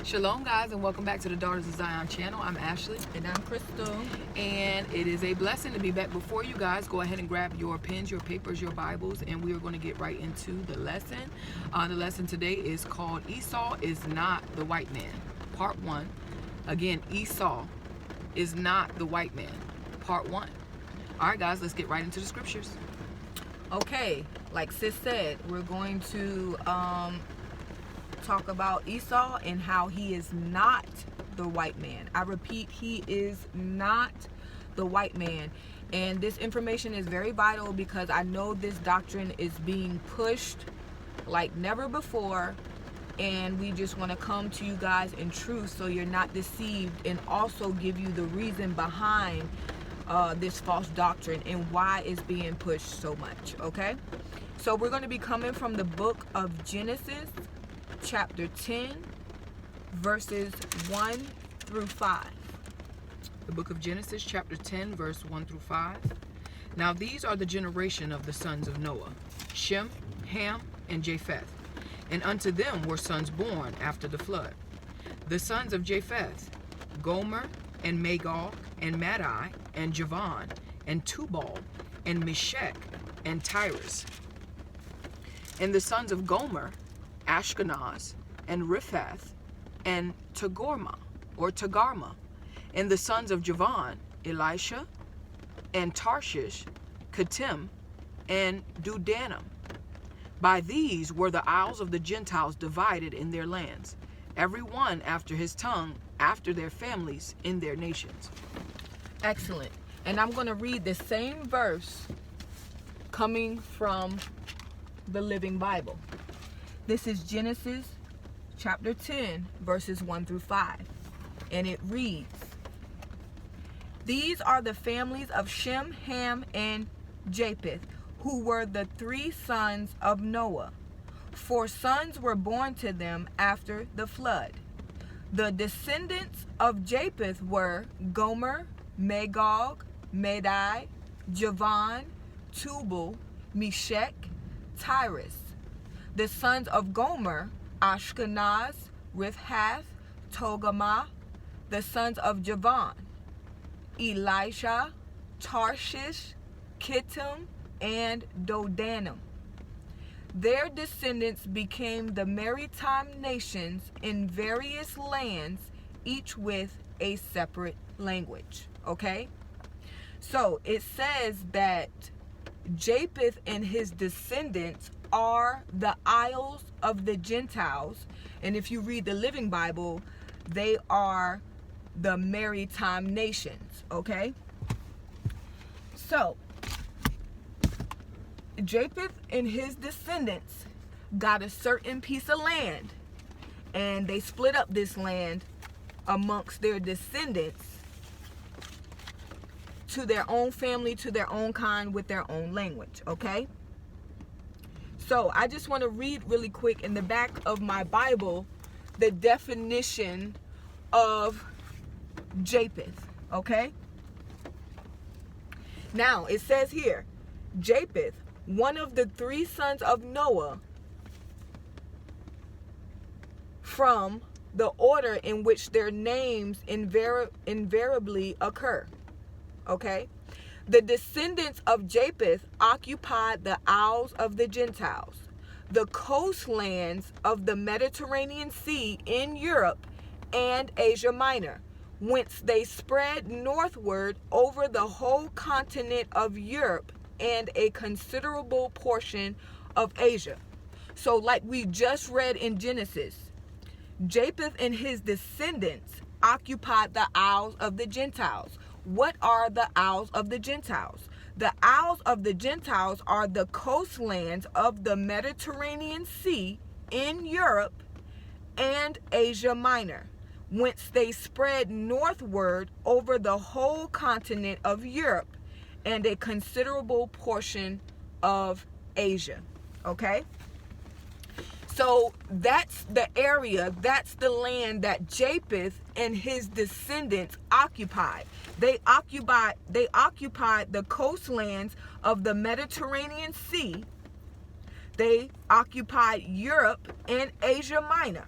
Shalom, guys, and welcome back to the Daughters of Zion channel. I'm Ashley. And I'm Crystal. And it is a blessing to be back before you guys. Go ahead and grab your pens, your papers, your Bibles, and we are going to get right into the lesson. The lesson today is called Esau is Not the White Man, Part 1. Again, Esau is not the white man, Part 1. All right, guys, let's get right into the scriptures. Okay, like sis said, we're going to talk about Esau and how he is not the white man. I repeat, he is not the white man. And this information is very vital because I know this doctrine is being pushed like never before, and we just want to come to you guys in truth so you're not deceived, and also give you the reason behind this false doctrine and why it's being pushed so much. Okay, so we're going to be coming from the book of Genesis, chapter 10, verses 1 through 5. The book of Genesis, chapter 10, verse 1 through 5. Now these are the generation of the sons of Noah, Shem, Ham, and Japheth. And unto them were sons born after the flood. The sons of Japheth, Gomer, and Magog, and Madai, and Javan, and Tubal, and Meshech, and Cyrus. And the sons of Gomer, Ashkenazi, and Japheth, and Togarmah, or Togarmah. And the sons of Javan, Elisha, and Tarshish, Kittim, and Dudanim. By these were the isles of the Gentiles divided in their lands, every one after his tongue, after their families, in their nations. Excellent. And I'm going to read the same verse coming from the Living Bible. This is Genesis chapter 10, verses 1 through 5. And it reads, These are the families of Shem, Ham, and Japheth, who were the three sons of Noah. 4 sons were born to them after the flood. The descendants of Japheth were Gomer, Magog, Madai, Javan, Tubal, Meshech, Cyrus. The sons of Gomer, Ashkenazi, Japheth, Togarmah. The sons of Javan, Elisha, Tarshish, Kittim, and Dudanim. Their descendants became the maritime nations in various lands, each with a separate language. Okay? So it says that Japheth and his descendants are the isles of the Gentiles. And if you read the Living Bible, they are the maritime nations. Okay? So Japheth and his descendants got a certain piece of land, and they split up this land amongst their descendants to their own family, to their own kind, with their own language. Okay? So I just want to read really quick in the back of my Bible the definition of Japheth. Okay? Now it says here, Japheth, one of the 3 sons of Noah, from the order in which their names invariably occur. Okay? The descendants of Japheth occupied the isles of the Gentiles, the coastlands of the Mediterranean Sea in Europe and Asia Minor, whence they spread northward over the whole continent of Europe and a considerable portion of Asia. So like we just read in Genesis, Japheth and his descendants occupied the isles of the Gentiles. What are the isles of the Gentiles? The isles of the Gentiles are the coastlands of the Mediterranean Sea in Europe and Asia Minor, whence they spread northward over the whole continent of Europe and a considerable portion of Asia. Okay? So that's the area, that's the land that Japheth and his descendants occupied. They occupied the coastlands of the Mediterranean Sea. They occupied Europe and Asia Minor.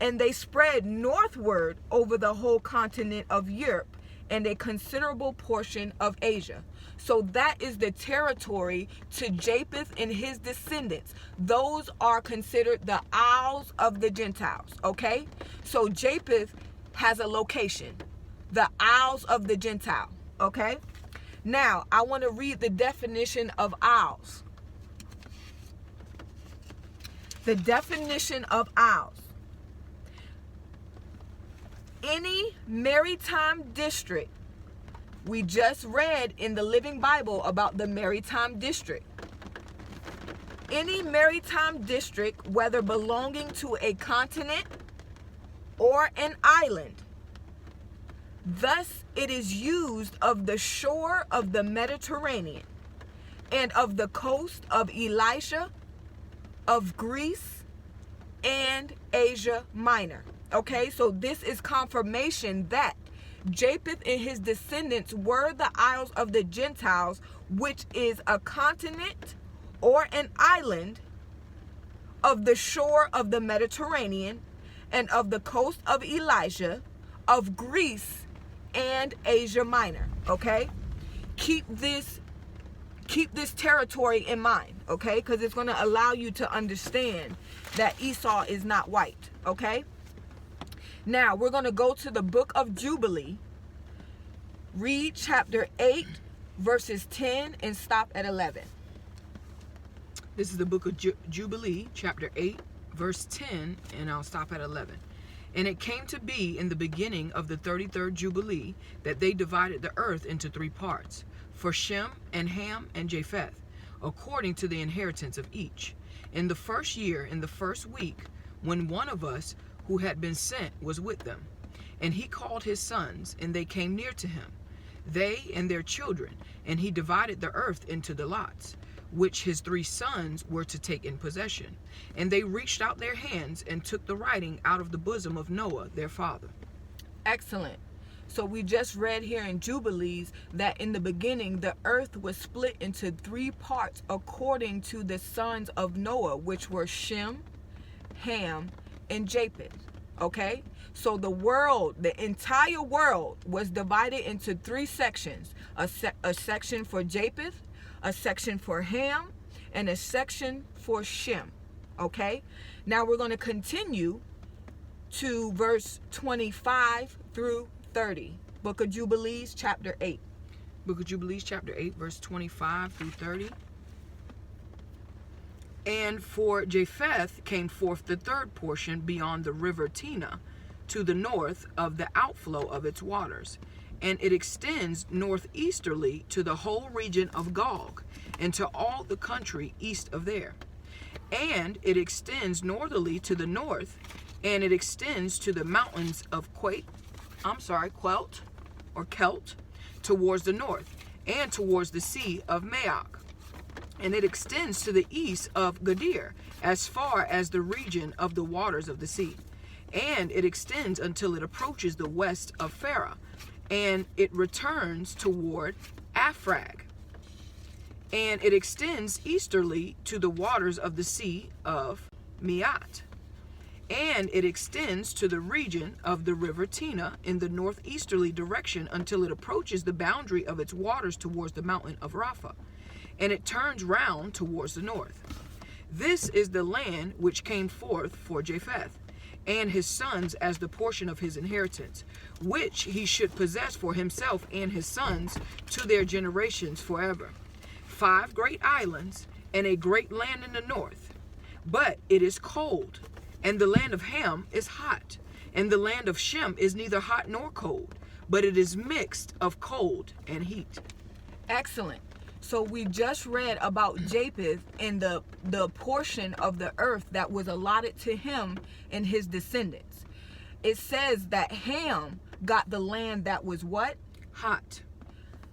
and they spread northward over the whole continent of Europe and a considerable portion of Asia. So that is the territory to Japheth and his descendants. Those are considered the Isles of the Gentiles, okay? So Japheth has a location, the Isles of the Gentile, okay? Now, I want to read the definition of isles. The definition of isles. Any maritime district. We just read in the Living Bible about the maritime district. Any maritime district, whether belonging to a continent or an island. Thus, it is used of the shore of the Mediterranean and of the coast of Elisha, of Greece, and Asia Minor. Okay, so this is confirmation that Japheth and his descendants were the Isles of the Gentiles, which is a continent or an island of the shore of the Mediterranean and of the coast of Elisha, of Greece, and Asia Minor. Okay, keep this territory in mind, okay, because it's going to allow you to understand that Esau is not white. Okay, now we're going to go to the book of Jubilee, read chapter 8 verses 10 and stop at 11. This is the book of Jubilee, chapter 8, verse 10, and I'll stop at 11. And it came to be in the beginning of the 33rd Jubilee that they divided the earth into 3 parts, for Shem and Ham and Japheth, according to the inheritance of each. In the first year, in the first week, when one of us who had been sent was with them. And he called his sons, and they came near to him, they and their children, and he divided the earth into the lots, which his 3 sons were to take in possession. And they reached out their hands and took the writing out of the bosom of Noah, their father. Excellent. So we just read here in Jubilees that in the beginning the earth was split into 3 parts according to the sons of Noah, which were Shem, Ham, and Japheth. Okay, so the world, the entire world was divided into 3 sections. A section for Japheth, a section for Ham, and a section for Shem. Okay, now we're going to continue to verse 25 through 30. Book of Jubilees, chapter 8. Book of Jubilees, chapter 8, verse 25 through 30. And for Japheth came forth the 3rd portion beyond the river Tena, to the north of the outflow of its waters. And it extends northeasterly to the whole region of Magog, and to all the country east of there. And it extends northerly to the north, and it extends to the mountains of Quelt, towards the north, and towards the sea of Magog. And it extends to the east of Gadir, as far as the region of the waters of the sea. And it extends until it approaches the west of Pharaoh, and it returns toward Aphrag. And it extends easterly to the waters of the sea of Miat. And it extends to the region of the river Tena in the northeasterly direction until it approaches the boundary of its waters towards the mountain of Rapha. And it turns round towards the north. This is the land which came forth for Japheth and his sons as the portion of his inheritance, which he should possess for himself and his sons to their generations forever. 5 great islands and a great land in the north. But it is cold, and the land of Ham is hot, and the land of Shem is neither hot nor cold, but it is mixed of cold and heat. Excellent. So we just read about Japheth and the portion of the earth that was allotted to him and his descendants. It says that Ham got the land that was what? Hot.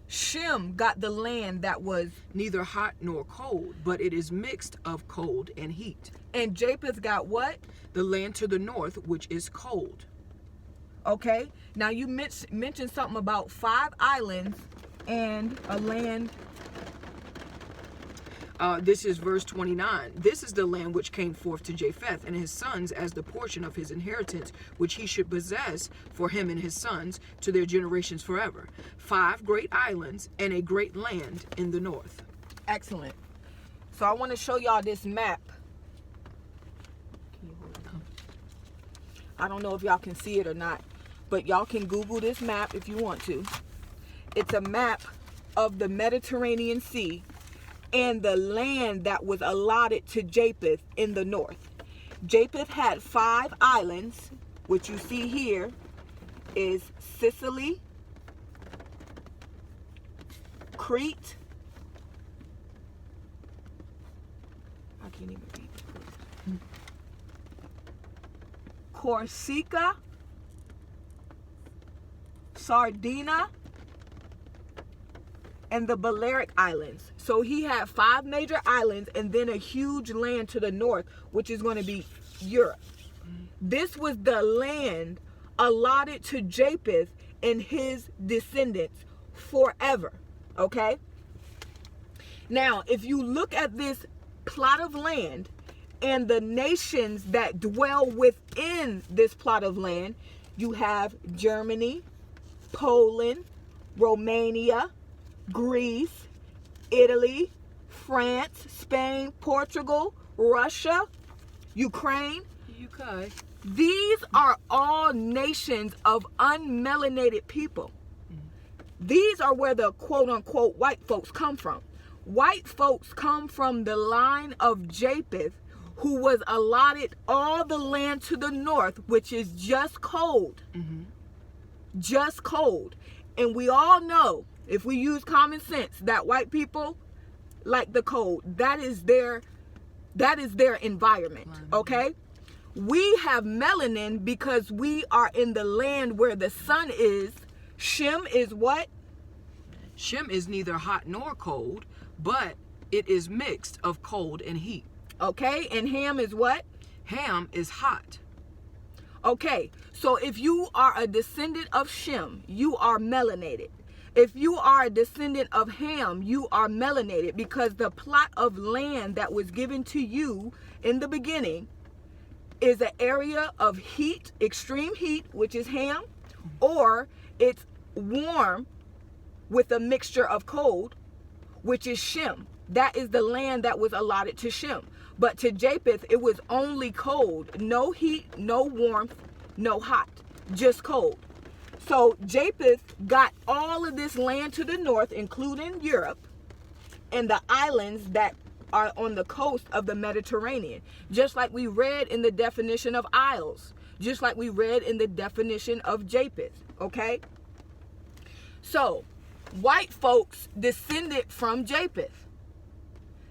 Shem got the land that was neither hot nor cold, but it is mixed of cold and heat. And Japheth got what? The land to the north, which is cold. Okay. Now you mentioned something about 5 islands and a land. This is verse 29. This is the land which came forth to Japheth and his sons as the portion of his inheritance, which he should possess for him and his sons to their generations forever. 5 great islands and a great land in the north. Excellent. So I want to show y'all this map. I don't know if y'all can see it or not, but y'all can Google this map if you want to. It's a map of the Mediterranean Sea and the land that was allotted to Japheth in the north. Japheth had 5 islands, which you see here is Sicily, Crete, I can't even read it. Corsica, Sardinia, and the Balearic Islands. So he had 5 major islands and then a huge land to the north, which is going to be Europe. This was the land allotted to Japheth and his descendants forever. Okay? Now, if you look at this plot of land and the nations that dwell within this plot of land, you have Germany, Poland, Romania, Greece, Italy, France, Spain, Portugal, Russia, Ukraine. UK. These are all nations of unmelanated people. These are where the quote-unquote white folks come from. White folks come from the line of Japheth, who was allotted all the land to the north, which is just cold. Just cold. And we all know, if we use common sense, that white people like the cold. That is their environment. Okay? We have melanin because we are in the land where the sun is. Shem is what? Shem is neither hot nor cold, but it is mixed of cold and heat. Okay, and Ham is what? Ham is hot. Okay, so if you are a descendant of Shem, you are melanated. If you are a descendant of Ham, you are melanated, because the plot of land that was given to you in the beginning is an area of heat, extreme heat, which is Ham, or it's warm with a mixture of cold, which is Shem. That is the land that was allotted to Shem. But to Japheth, it was only cold. No heat, no warmth, no hot. Just cold. So Japheth got all of this land to the north, including Europe, and the islands that are on the coast of the Mediterranean. Just like we read in the definition of isles. Just like we read in the definition of Japheth. Okay? So, white folks descended from Japheth.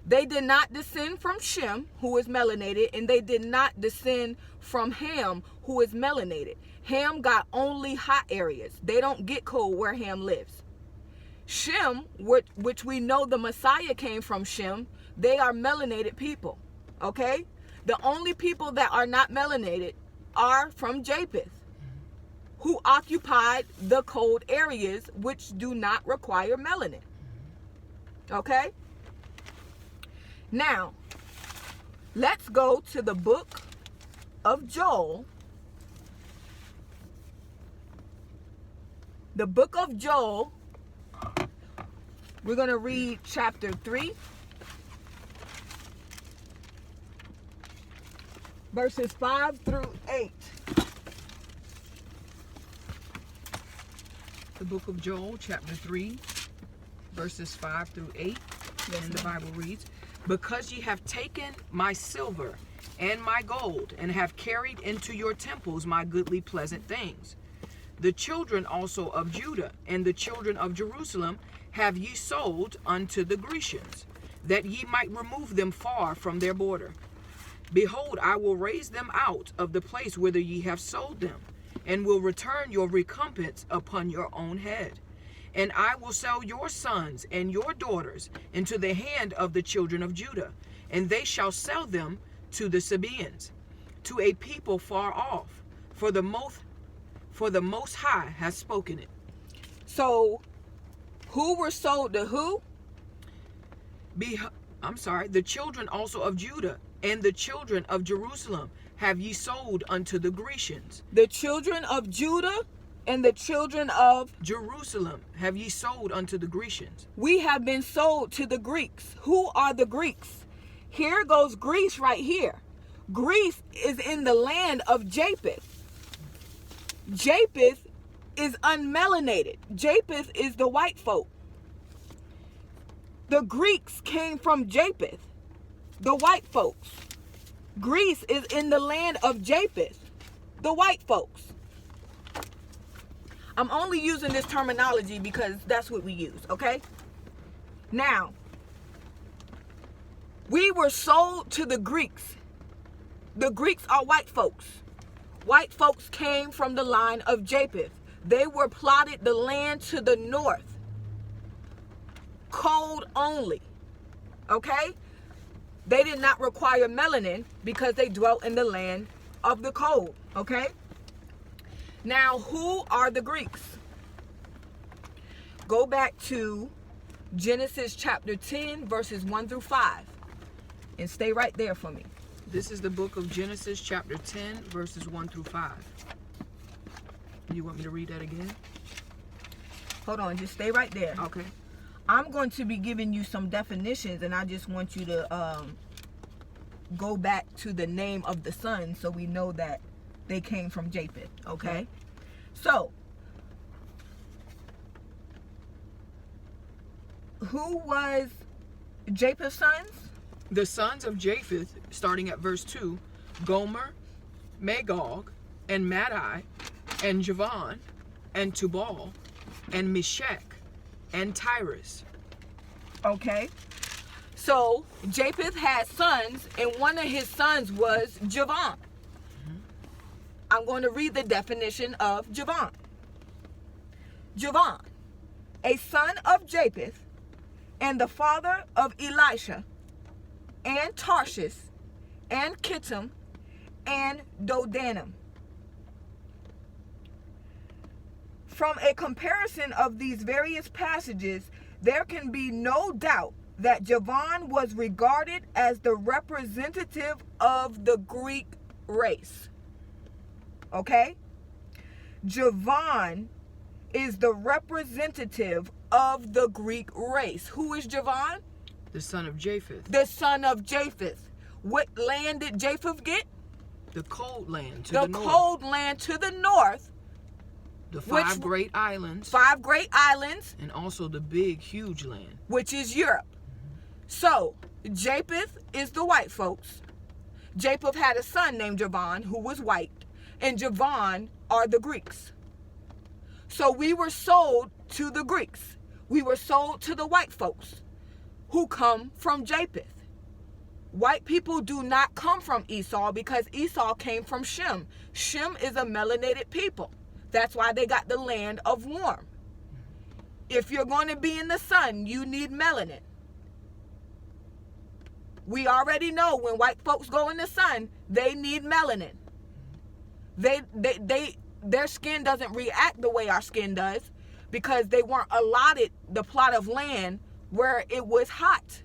They did not descend from Shem, who is melanated, and they did not descend from Ham, who is melanated. Ham got only hot areas. They don't get cold where Ham lives. Shem, which we know the Messiah came from Shem, they are melanated people. Okay? The only people that are not melanated are from Japheth, who occupied the cold areas which do not require melanin. Okay? Now, let's go to the book of Joel. The book of Joel, we're going to read chapter 3, verses 5 through 8. The book of Joel, chapter 3, verses 5 through 8. And the Bible reads, "Because ye have taken my silver and my gold, and have carried into your temples my goodly pleasant things. The children also of Judah and the children of Jerusalem have ye sold unto the Grecians, that ye might remove them far from their border. Behold, I will raise them out of the place whither ye have sold them, and will return your recompense upon your own head. And I will sell your sons and your daughters into the hand of the children of Judah, and they shall sell them to the Sabaeans, to a people far off, for the Most High has spoken it." So, who were sold to who? The children also of Judah and the children of Jerusalem have ye sold unto the Grecians. The children of Judah and the children of Jerusalem have ye sold unto the Grecians. We have been sold to the Greeks. Who are the Greeks? Here goes Greece right here. Greece is in the land of Japheth. Japheth is unmelanated. Japheth is the white folk. The Greeks came from Japheth, the white folks. Greece is in the land of Japheth, the white folks. I'm only using this terminology because that's what we use, okay? Now, we were sold to the Greeks. The Greeks are white folks. White folks came from the line of Japheth. They were plotted the land to the north. Cold only, okay? They did not require melanin because they dwelt in the land of the cold, okay? Now, who are the Greeks? Go back to Genesis chapter 10, verses 1 through 5, and stay right there for me. This is the book of Genesis chapter 10, verses 1 through 5. You want me to read that again? Hold on, just stay right there. Okay. I'm going to be giving you some definitions, and I just want you to go back to the name of the son so we know that they came from Japheth, okay? So, who was Japheth's sons? The sons of Japheth, starting at verse 2, Gomer, Magog, and Madai, and Javan, and Tubal, and Meshach, and Cyrus. Okay. So, Japheth had sons, and one of his sons was Javan. I'm going to read the definition of Javan. Javan, a son of Japheth, and the father of Elisha, and Tarshish, and Kittim, and Dodanim. From a comparison of these various passages, there can be no doubt that Javan was regarded as the representative of the Greek race. Okay? Javan is the representative of the Greek race. Who is Javan? The son of Japheth. The son of Japheth. What land did Japheth get? The cold land to the north. The cold land to the north. The five great islands. 5 great islands. And also the big, huge land. Which is Europe. So, Japheth is the white folks. Japheth had a son named Javan who was white. And Javan are the Greeks. So we were sold to the Greeks. We were sold to the white folks who come from Japheth. White people do not come from Esau because Esau came from Shem. Shem is a melanated people. That's why they got the land of warm. If you're going to be in the sun, you need melanin. We already know when white folks go in the sun, they need melanin. Their skin doesn't react the way our skin does because they weren't allotted the plot of land where it was hot.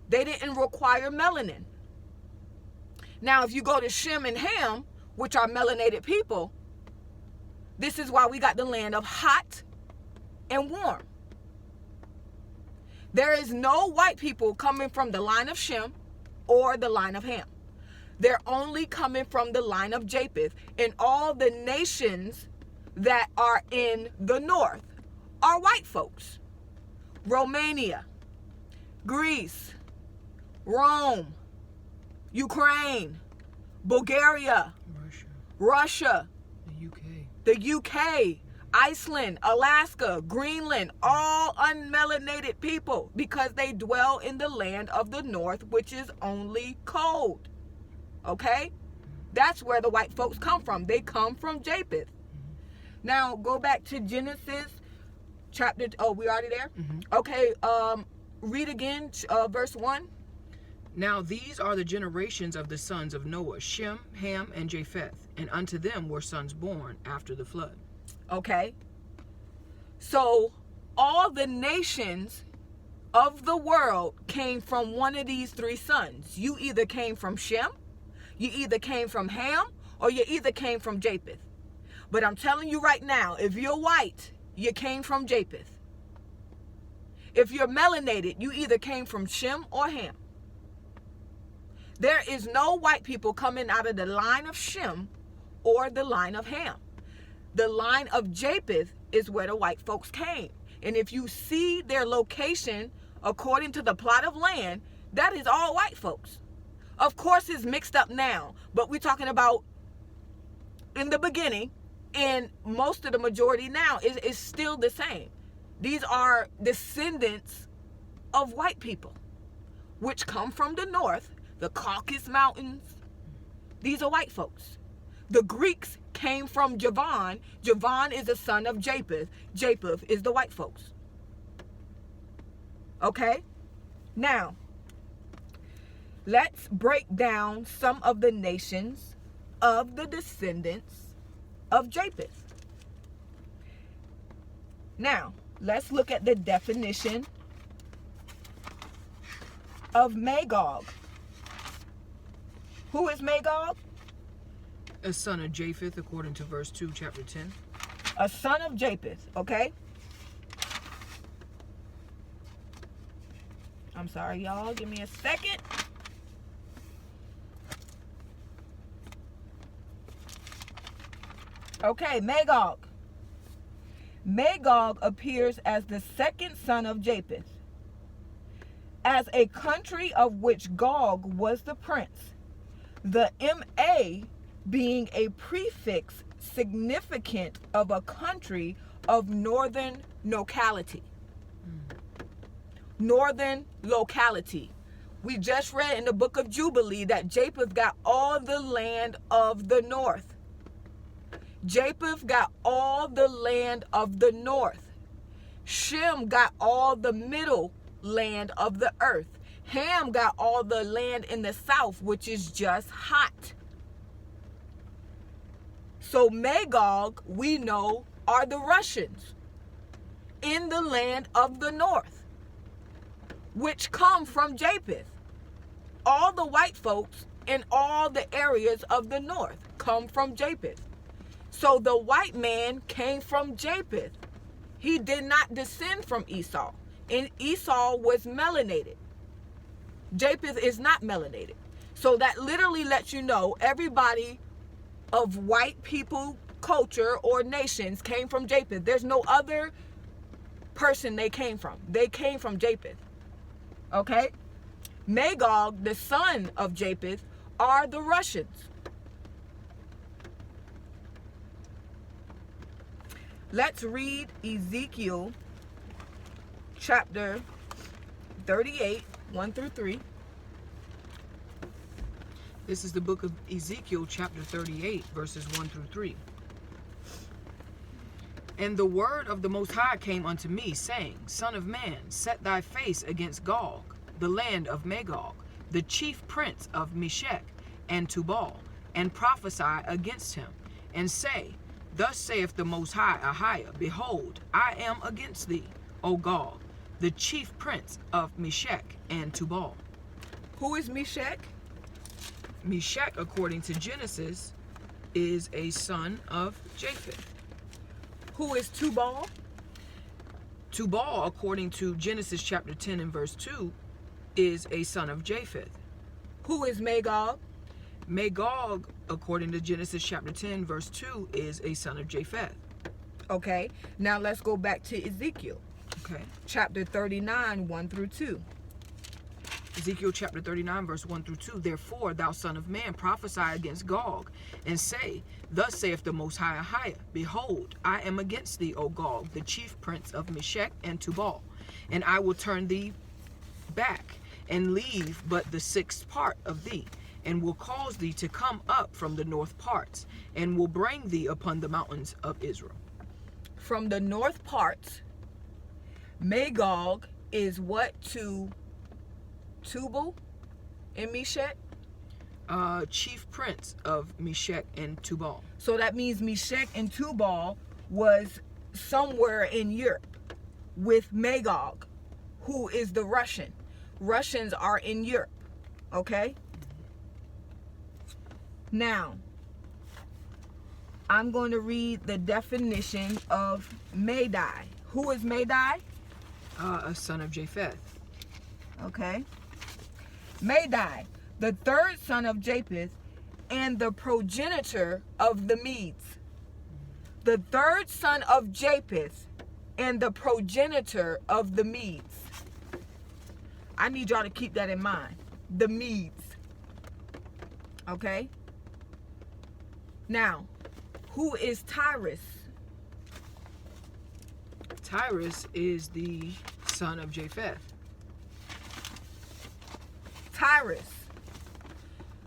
They didn't require melanin. Now, if you go to Shem and Ham, which are melanated people, this is why we got the land of hot and warm. There is no white people coming from the line of Shem or the line of Ham. They're only coming from the line of Japheth. And all the nations that are in the north are white folks. Romania, Greece, Rome, Ukraine, Bulgaria, Russia, the UK, Iceland, Alaska, Greenland, all unmelanated people because they dwell in the land of the north, which is only cold. Okay? That's where the white folks come from. They come from Japheth. Now, go back to Genesis chapter... Oh, we already there? Okay, read again, verse 1. Now these are the generations of the sons of Noah, Shem, Ham, and Japheth, and unto them were sons born after the flood. Okay. So, all the nations of the world came from one of these three sons. You either came from Shem, you either came from Ham, or you either came from Japheth. But I'm telling you right now, if you're white, you came from Japheth. If you're melanated, you either came from Shem or Ham. There is no white people coming out of the line of Shem or the line of Ham. The line of Japheth is where the white folks came. And if you see their location according to the plot of land, that is all white folks. Of course, it's mixed up now, but we're talking about in the beginning, and most of the majority now is still the same. These are descendants of white people, which come from the north, the Caucasus Mountains. These are white folks. The Greeks came from Javan. Javan is a son of Japheth. Japheth is the white folks. Okay? Now, let's break down some of the nations of the descendants of Japheth. Now, let's look at the definition of Magog. Who is Magog? A son of Japheth, according to verse 2, chapter 10. A son of Japheth, okay? I'm sorry, y'all. Give me a second. Okay, Magog. Magog appears as the second son of Japheth, as a country of which Gog was the prince. The MA being a prefix significant of a country of northern locality. Northern locality. We just read in the book of Jubilee that Japheth got all the land of the north. Japheth got all the land of the north. Shem got all the middle land of the earth. Ham got all the land in the south, which is just hot. So Magog, we know, are the Russians in the land of the north, which come from Japheth. All the white folks in all the areas of the north come from Japheth. So the white man came from Japheth. He did not descend from Esau. And Esau was melanated. Japheth is not melanated. So that literally lets you know everybody of white people, culture, or nations came from Japheth. There's no other person they came from. They came from Japheth. Okay? Magog, the son of Japheth, are the Russians. Let's read Ezekiel chapter 38, 1 through 3. This is the book of Ezekiel, chapter 38, verses 1 through 3. And the word of the Most High came unto me, saying, Son of man, set thy face against Gog, the land of Magog, the chief prince of Meshech and Tubal, and prophesy against him, and say, Thus saith the Most High Ahiah, Behold, I am against thee, O Gog, the chief prince of Meshech and Tubal. Who is Meshech? Meshech, according to Genesis, is a son of Japheth. Who is Tubal? Tubal, according to Genesis chapter 10 and verse 2, is a son of Japheth. Who is Magog? Magog, according to Genesis chapter 10 verse 2, is a son of Japheth. Okay, now let's go back to Ezekiel. Okay. Chapter 39, 1 through 2. Ezekiel chapter 39 verse 1 through 2. Therefore, thou son of man, prophesy against Gog, and say, Thus saith the Most High Ahiah, Behold, I am against thee, O Gog, the chief prince of Meshech and Tubal, and I will turn thee back, and leave but the sixth part of thee, and will cause thee to come up from the north parts, and will bring thee upon the mountains of Israel. From the north parts, Magog is what to Tubal and Meshech? Chief prince of Meshech and Tubal. So that means Meshech and Tubal was somewhere in Europe with Magog. who is the Russian. Russians are in Europe. Okay? Now, I'm going to read the definition of Madai. Who is Madai? A son of Japheth. Okay. Madai, the third son of Japheth and the progenitor of the Medes. The third son of Japheth and the progenitor of the Medes. I need y'all to keep that in mind. The Medes. Okay? Now, who is Cyrus? Cyrus is the son of Japheth. Cyrus,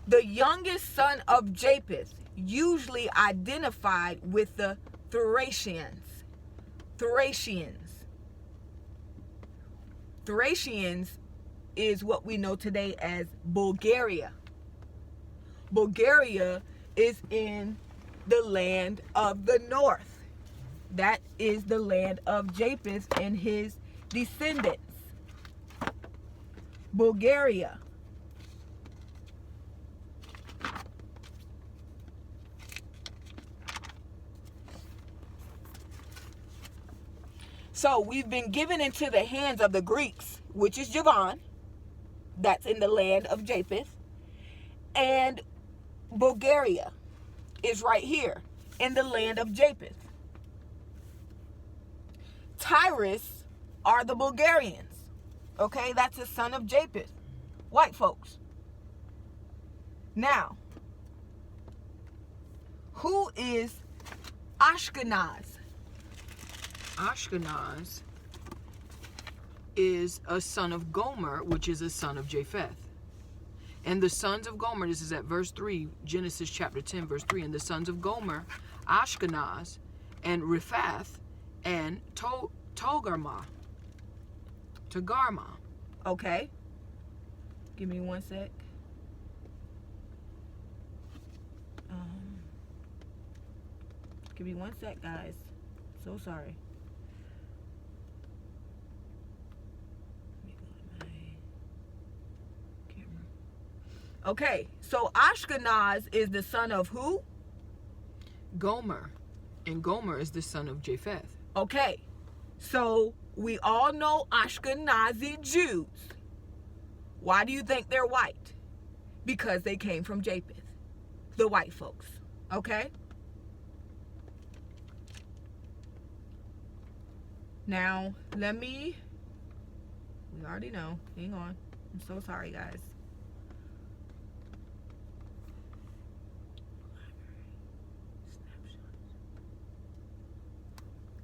the youngest son of Japheth, usually identified with the Thracians. Thracians is what we know today as Bulgaria. Bulgaria is in the land of the north. That is the land of Japheth and his descendants. Bulgaria. So we've been given into the hands of the Greeks, which is Javan. That's in the land of Japheth. And Bulgaria is right here in the land of Japheth. Cyrus are the Bulgarians. Okay, that's the son of Japheth. White folks. Now, who is Ashkenaz? Ashkenaz is a son of Gomer, which is a son of Japheth. And the sons of Gomer, this is at verse 3, Genesis chapter 10, verse 3. And the sons of Gomer, Ashkenaz, and Riphath, and Togarmah. Okay. Give me one sec. Give me one sec, guys. So sorry. Let me go to my camera. Okay, so Ashkenaz is the son of who? Gomer. And Gomer is the son of Japheth. Okay, so we all know Ashkenazi Jews. Why do you think they're white? Because they came from Japheth, the white folks. Okay? Now, we already know. Hang on. I'm so sorry, guys.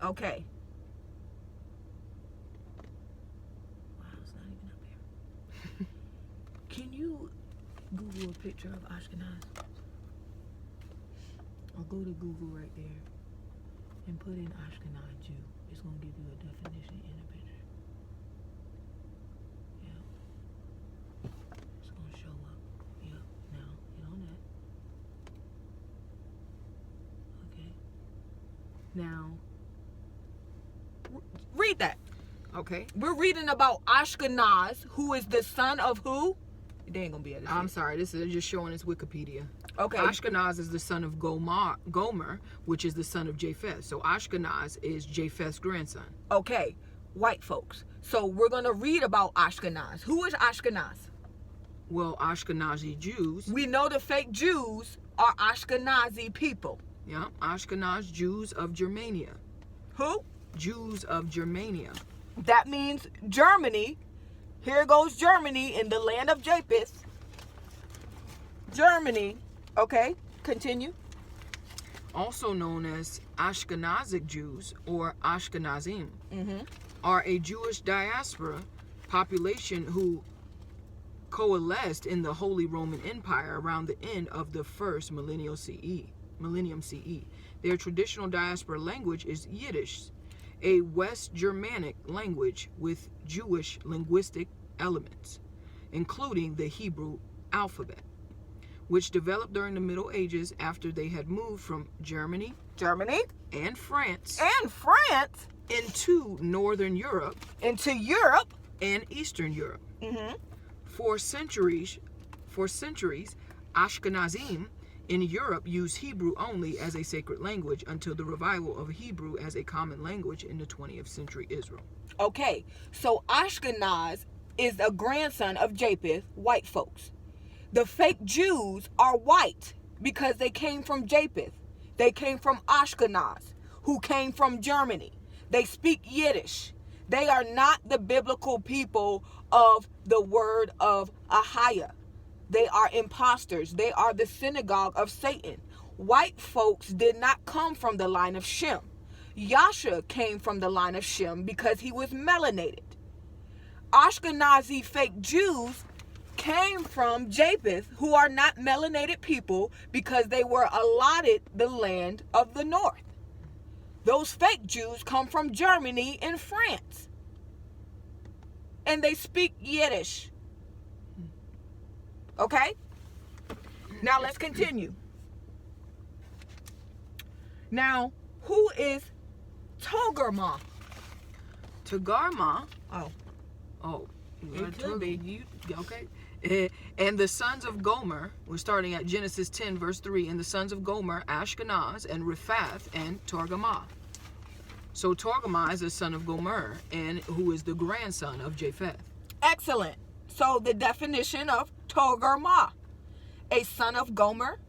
Okay. Wow, it's not even up here. Can you Google a picture of Ashkenaz? Or go to Google right there and put in Ashkenaz Jew. It's going to give you a definition in a picture. Yep. It's going to show up. Yep. Now, hit on that. Okay. Now, read that. Okay. We're reading about Ashkenaz, who is the son of who? They ain't going to be able to see. I'm sorry, this is just showing its Wikipedia. Okay. Ashkenaz is the son of Gomer, which is the son of Japheth. So Ashkenaz is Japheth's grandson. Okay, white folks. So we're going to read about Ashkenaz. Who is Ashkenaz? Well, Ashkenazi Jews. We know the fake Jews are Ashkenazi people. Yeah, Ashkenaz Jews of Germania. Who? Jews of Germania. That means Germany. Here goes Germany in the land of Japheth. Germany. Okay, continue. Also known as Ashkenazic Jews or Ashkenazim, are a Jewish diaspora population who coalesced in the Holy Roman Empire around the end of the first millennium CE. Their traditional diaspora language is Yiddish, a West Germanic language with Jewish linguistic elements, including the Hebrew alphabet, which developed during the Middle Ages after they had moved from Germany and France into Northern Europe, and Eastern Europe. Mm-hmm. For centuries, Ashkenazim in Europe used Hebrew only as a sacred language until the revival of Hebrew as a common language in the 20th century Israel. Okay, so Ashkenaz is a grandson of Japheth, white folks. The fake Jews are white because they came from Japheth. They came from Ashkenaz, who came from Germany. They speak Yiddish. They are not the biblical people of the word of Ahiah. They are imposters. They are the synagogue of Satan. White folks did not come from the line of Shem. Yasha came from the line of Shem because he was melanated. Ashkenazi fake Jews came from Japheth, who are not melanated people because they were allotted the land of the north. Those fake Jews come from Germany and France. And they speak Yiddish. Okay? Now let's continue. Now, who is Togarmah? Togarmah. Oh. It could be. Okay. And the sons of Gomer, we're starting at Genesis 10, verse 3. And the sons of Gomer, Ashkenaz, and Riphath, and Togarmah. So Togarmah is the son of Gomer, and who is the grandson of Japheth. Excellent. So the definition of Togarmah: a son of Gomer,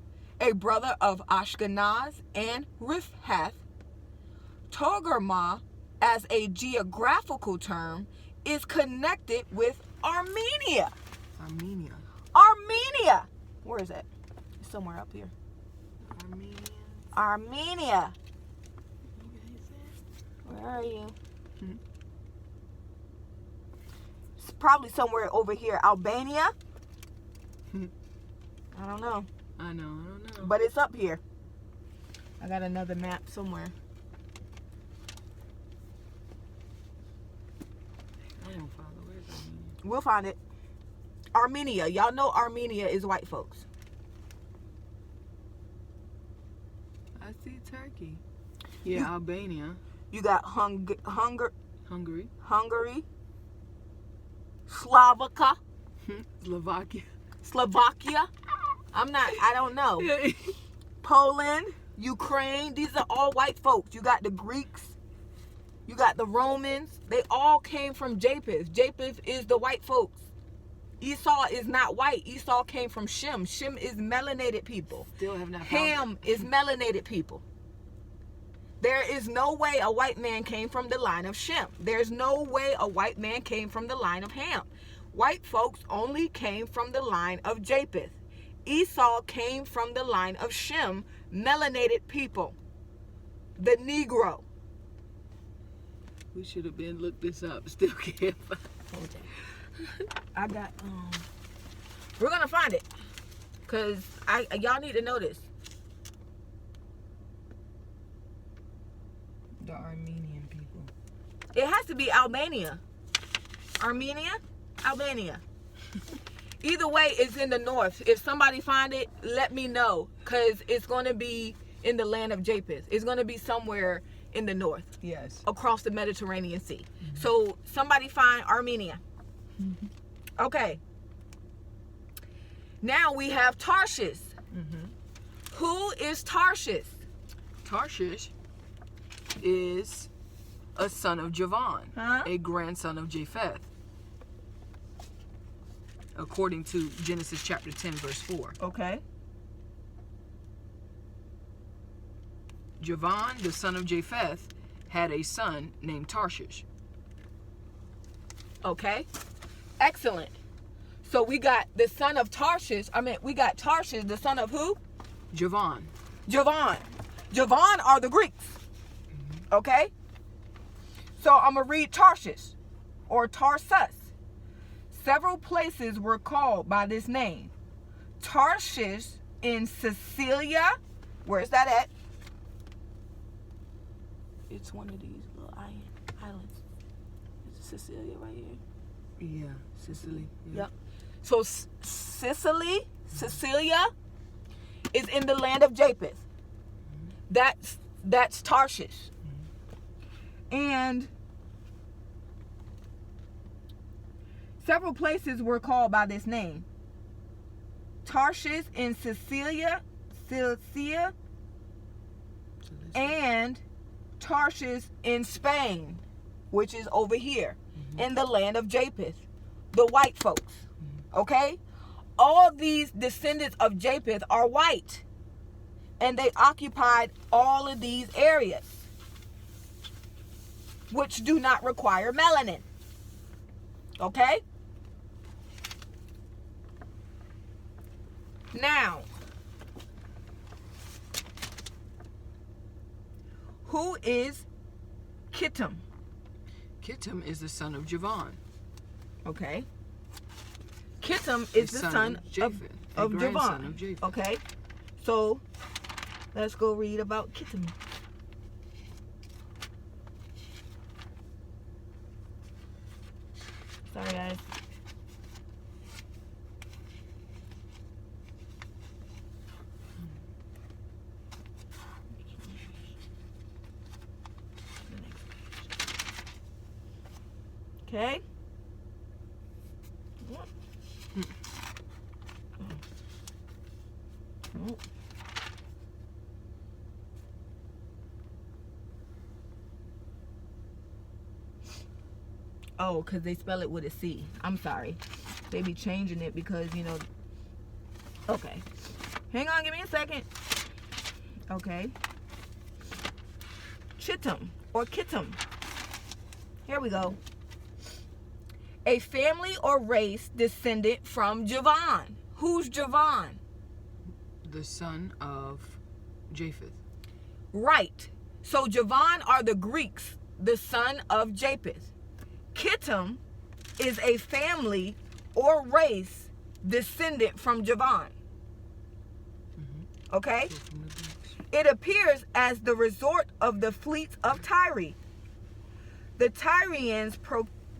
a brother of Ashkenaz and Riphath. Togarmah, as a geographical term, is connected with Armenia. Armenia. Where is it? It's somewhere up here. Armenia. Where are you? It's probably somewhere over here. Albania? I don't know. I don't know. But it's up here. I got another map somewhere. I don't follow. Where's Armenia? We'll find it. Armenia. Y'all know Armenia is white folks. I see Turkey. Yeah, Albania. You got Hungary. Slovakia. I don't know. Poland, Ukraine. These are all white folks. You got the Greeks. You got the Romans. They all came from Japheth. Japheth is the white folks. Esau is not white. Esau came from Shem. Shem is melanated people. Still have not found Ham is melanated people. There is no way a white man came from the line of Shem. There's no way a white man came from the line of Ham. White folks only came from the line of Japheth. Esau came from the line of Shem, melanated people. The Negro. We should have been looked this up. Still can't find it. I got we're gonna find it, cause y'all need to know this. The Armenian people. It has to be Albania. Armenia? Albania. Either way, it's in the north. If somebody find it, let me know, cause it's gonna be in the land of Japheth. It's gonna be somewhere in the north. Yes. Across the Mediterranean Sea. Mm-hmm. So somebody find Armenia. Mm-hmm. Okay. Now we have Tarshish. Mm-hmm. Who is Tarshish? Tarshish is a son of Javan, a grandson of Japheth, according to Genesis chapter 10, verse 4. Okay. Javan, the son of Japheth, had a son named Tarshish. Okay. Excellent. So we got the son of Tarshish. We got Tarshish, the son of who? Javan. Javan are the Greeks. Mm-hmm. Okay. So I'm going to read Tarshish or Tarsus. Several places were called by this name. Tarshish in Sicilia. Where's that at? It's one of these little islands. Is it Sicilia right here? Yeah, Sicily. Yeah. Yep. So Sicilia is in the land of Japheth. Mm-hmm. That's Tarshish. Mm-hmm. And Several places were called by this name. Tarshish in Cilicia, and Tarshish in Spain, which is over here in the land of Japheth, the white folks. Okay? All these descendants of Japheth are white, and they occupied all of these areas, which do not require melanin. Okay? Now, who is Kittim? Kittim is the son of Javan. Okay. Kittim is the son Japheth, of Javan. Of Japheth. Okay. So, let's go read about Kittim. Sorry, guys. Okay. Oh, because they spell it with a C. I'm sorry. They be changing it because, you know. Okay. Hang on, give me a second. Okay. Kittim or Kittim. Here we go. A family or race descendant from Javan. Who's Javan? The son of Japheth. Right. So Javan are the Greeks, the son of Japheth. Kittim is a family or race descendant from Javan. Okay? It appears as the resort of the fleets of Tyre. The Tyrians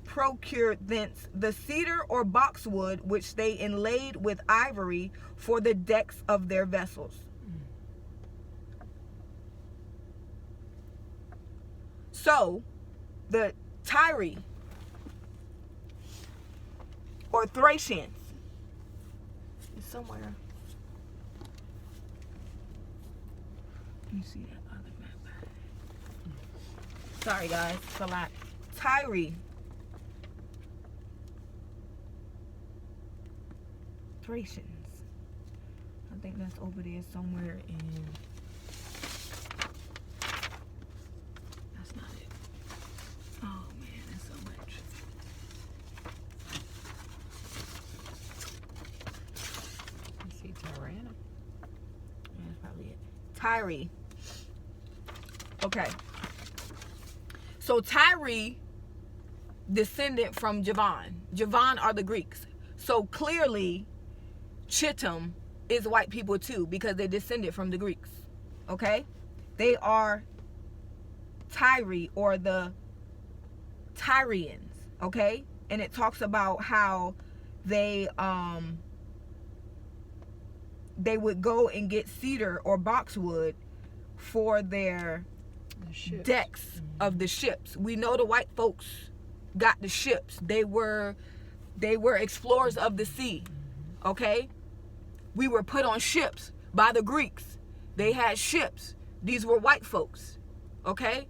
procured thence the cedar or boxwood which they inlaid with ivory for the decks of their vessels. So, the Tyre or Thracians is somewhere. Let me see that other map. Sorry guys, it's a lot. Tyre. Thracians. I think that's over there somewhere in. That's not it. Oh man, there's so much. You see Tirana? Yeah, that's probably it. Tyre. Okay. So Tyre descended from Javan. Javan are the Greeks. So clearly Kittim is white people too because they descended from the Greeks. Okay? They are Tyre or the Tyrians. Okay? And it talks about how they would go and get cedar or boxwood for their decks of the ships. We know the white folks got the ships. They were explorers of the sea. Okay? We were put on ships by the Greeks. They had ships. These were white folks. Okay?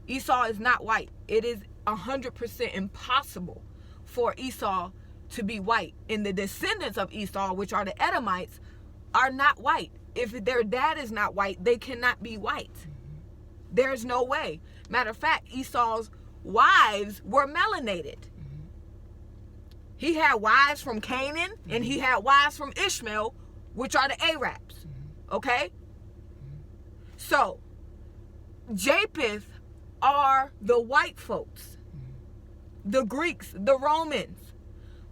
Esau is not white. It is 100% impossible for Esau to be white. And the descendants of Esau, which are the Edomites, are not white. If their dad is not white, they cannot be white. There's no way. Matter of fact, Esau's wives were melanated. He had wives from Canaan and he had wives from Ishmael, which are the Arabs. Okay? So, Japheth are the white folks. The Greeks, the Romans,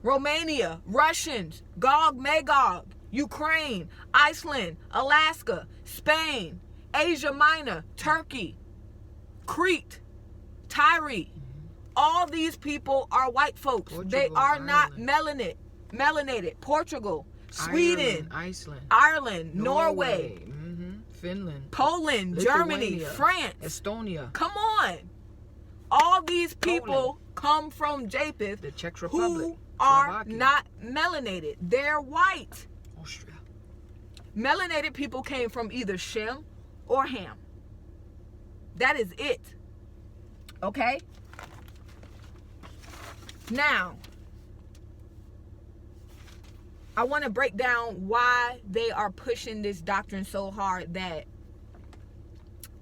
Romania, Russians, Gog, Magog, Ukraine, Iceland, Alaska, Spain, Asia Minor, Turkey, Crete, Tyre. All these people are white folks. Portugal, they are not melanated. Portugal, Sweden, Ireland, Norway, Finland, Poland, Lithuania, Germany, France, Estonia. Come on. all these people come from Japheth, the Czech Republic, who are Slovakia. not melanated. They're white. Austria. Melanated people came from either Shem or Ham. That is it. Okay? Now, I want to break down why they are pushing this doctrine so hard that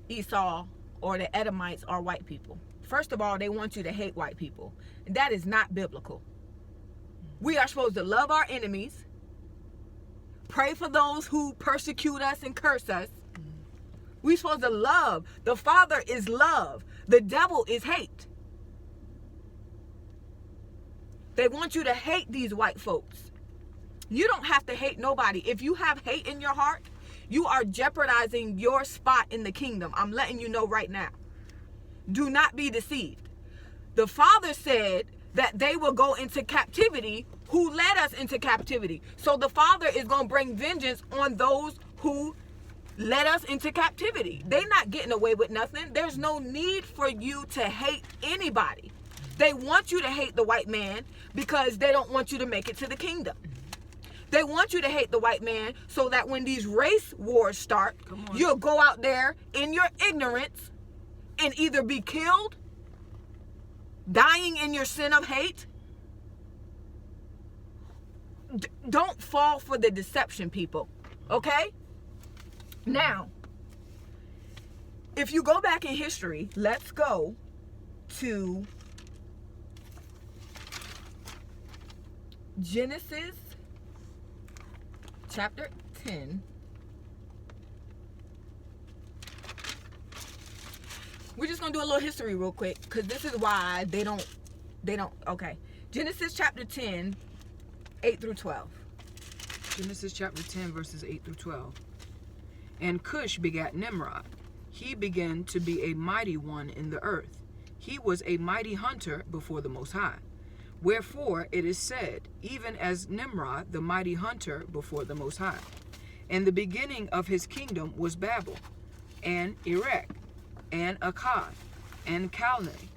Esau or the Edomites are white people. First of all, they want you to hate white people. And that is not biblical. We are supposed to love our enemies, pray for those who persecute us and curse us. We're supposed to love. The Father is love. The devil is hate. They want you to hate these white folks. You don't have to hate nobody. If you have hate in your heart, you are jeopardizing your spot in the kingdom. I'm letting you know right now. Do not be deceived. The Father said that they will go into captivity who led us into captivity. So the Father is going to bring vengeance on those who led us into captivity. They're not getting away with nothing. There's no need for you to hate anybody. They want you to hate the white man because they don't want you to make it to the kingdom. They want you to hate the white man so that when these race wars start, you'll go out there in your ignorance and either be killed, dying in your sin of hate. Don't fall for the deception, people. Okay? Now, if you go back in history, let's go to Genesis chapter 10. We're just gonna do a little history real quick because this is why they don't okay. Genesis chapter 10, 8 through 12. Genesis chapter 10 verses 8 through 12. And Cush begat Nimrod. He began to be a mighty one in the earth. He was a mighty hunter before the Most High. Wherefore it is said, even as Nimrod, the mighty hunter before the Most High. And the beginning of his kingdom was Babel, and Erech, and Akkad, and Calneh,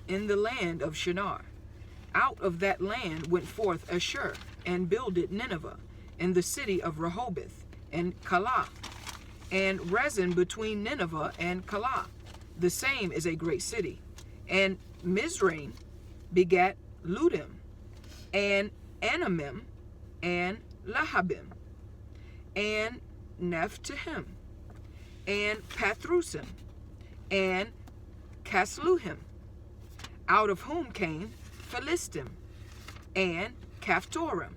in the land of Shinar. Out of that land went forth Ashur, and builded Nineveh, and the city of Rehoboth, and Calah, and Rezin between Nineveh and Calah. The same is a great city. And Mizraim begat Ludim, and Anamim, and Lahabim, and Nephtahim, and Pathrusim, and Casluhim, out of whom came Philistim, and Caphtorim.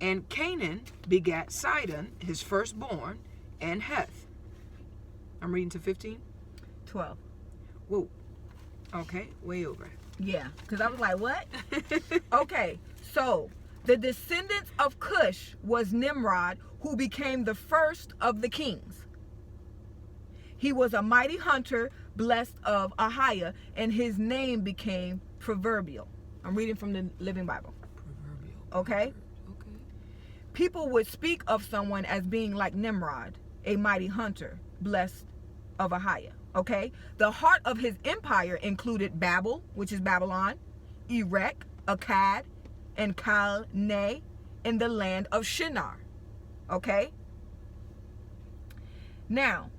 And Canaan begat Sidon, his firstborn, and Heth. I'm reading to 15? 12. Whoa. Okay, way over. Yeah, because I was like, what? Okay, so the descendants of Cush was Nimrod, who became the first of the kings. He was a mighty hunter, blessed of Ahiah, and his name became proverbial. I'm reading from the Living Bible. Proverbial. Okay? Okay. People would speak of someone as being like Nimrod, a mighty hunter, blessed of Ahiah. Okay? The heart of his empire included Babel, which is Babylon, Erech, Akkad, and Calneh in the land of Shinar. Okay? Now,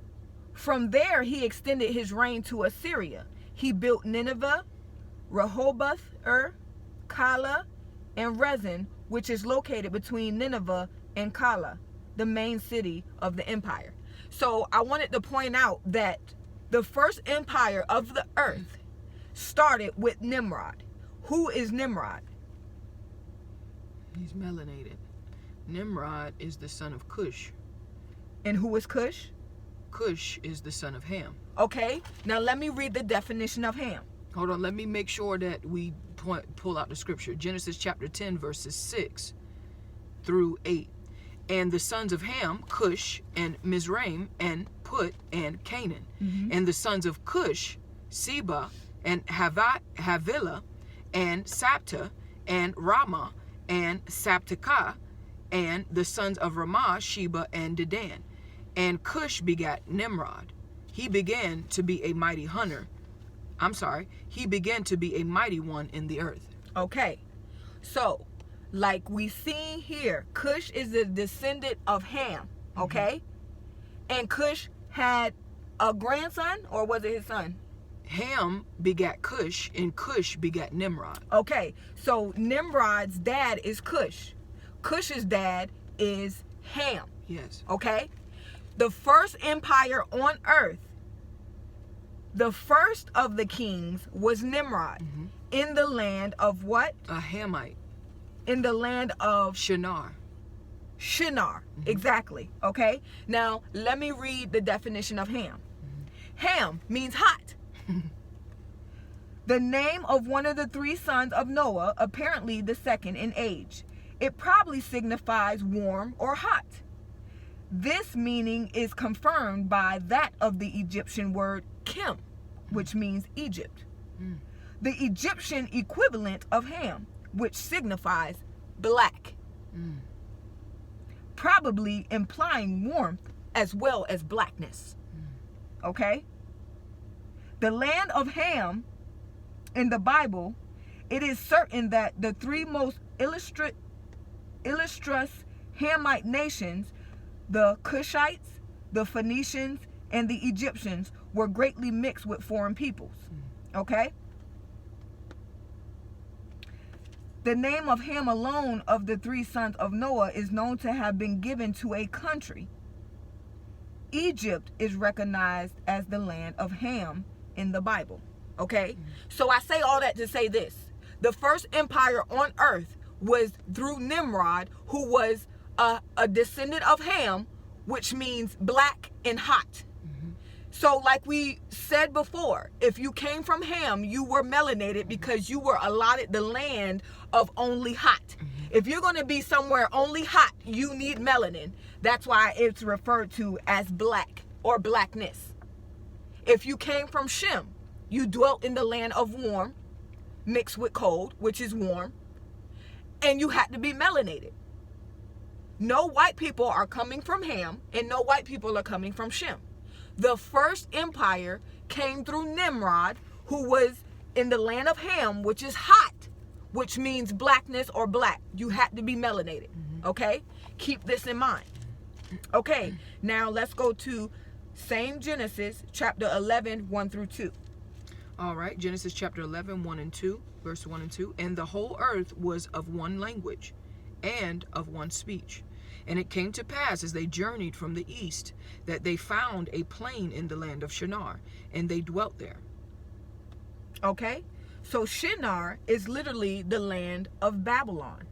from there he extended his reign to Assyria. He built Nineveh, Rehoboth, Calah, and Rezin, which is located between Nineveh and Calah, the main city of the empire. So I wanted to point out that the first empire of the earth started with Nimrod. Who is Nimrod? He's melanated. Nimrod is the son of Cush. And who is Cush? Cush is the son of Ham. Okay, now let me read the definition of Ham. Hold on, let me make sure that we pull out the scripture. Genesis chapter 10, verses 6 through 8. And the sons of Ham, Cush, and Mizraim, and Put, and Canaan. Mm-hmm. And the sons of Cush, Seba, and Havilah, and Sapta, and Ramah, and Saptakah, and the sons of Ramah, Sheba, and Dedan. And Cush begat Nimrod. He began to be a mighty hunter he began to be a mighty one in the earth. Okay. So, like we see here, Cush is a descendant of Ham. Okay? And Cush had a grandson, or was it his son? Ham begat Cush, and Cush begat Nimrod. Okay, so Nimrod's dad is Cush. Cush's dad is Ham. Yes. Okay? The first empire on earth, the first of the kings was Nimrod. In the land of what? A Hamite. In the land of Shinar. Shinar. Exactly. Okay? Now, let me read the definition of Ham. Ham means hot. The name of one of the three sons of Noah, apparently the second in age. It probably signifies warm or hot. This meaning is confirmed by that of the Egyptian word Kim, which means Egypt. The Egyptian equivalent of Ham, which signifies black. Probably implying warmth as well as blackness. Okay? The land of Ham in the Bible, it is certain that the three most illustrious Hamite nations, the Cushites, the Phoenicians, and the Egyptians, were greatly mixed with foreign peoples. Okay? The name of Ham alone of the three sons of Noah is known to have been given to a country. Egypt is recognized as the land of Ham in the Bible. Okay? So I say all that to say this. The first empire on earth was through Nimrod, who was a descendant of Ham, which means black and hot. So like we said before, if you came from Ham, you were melanated because you were allotted the land of only hot. If you're going to be somewhere only hot, you need melanin. That's why it's referred to as black or blackness. If you came from Shem, you dwelt in the land of warm, mixed with cold, which is warm, and you had to be melanated. No white people are coming from Ham, and no white people are coming from Shem. The first empire came through Nimrod, who was in the land of Ham, which is hot, which means blackness or black. You had to be melanated. Okay? Keep this in mind. Okay, now let's go to same Genesis, chapter 11, 1 through 2. All right, Genesis chapter 11, 1 and 2, verse 1 and 2. And the whole earth was of one language and of one speech. And it came to pass as they journeyed from the east that they found a plain in the land of Shinar, and they dwelt there. Okay, so Shinar is literally the land of Babylon,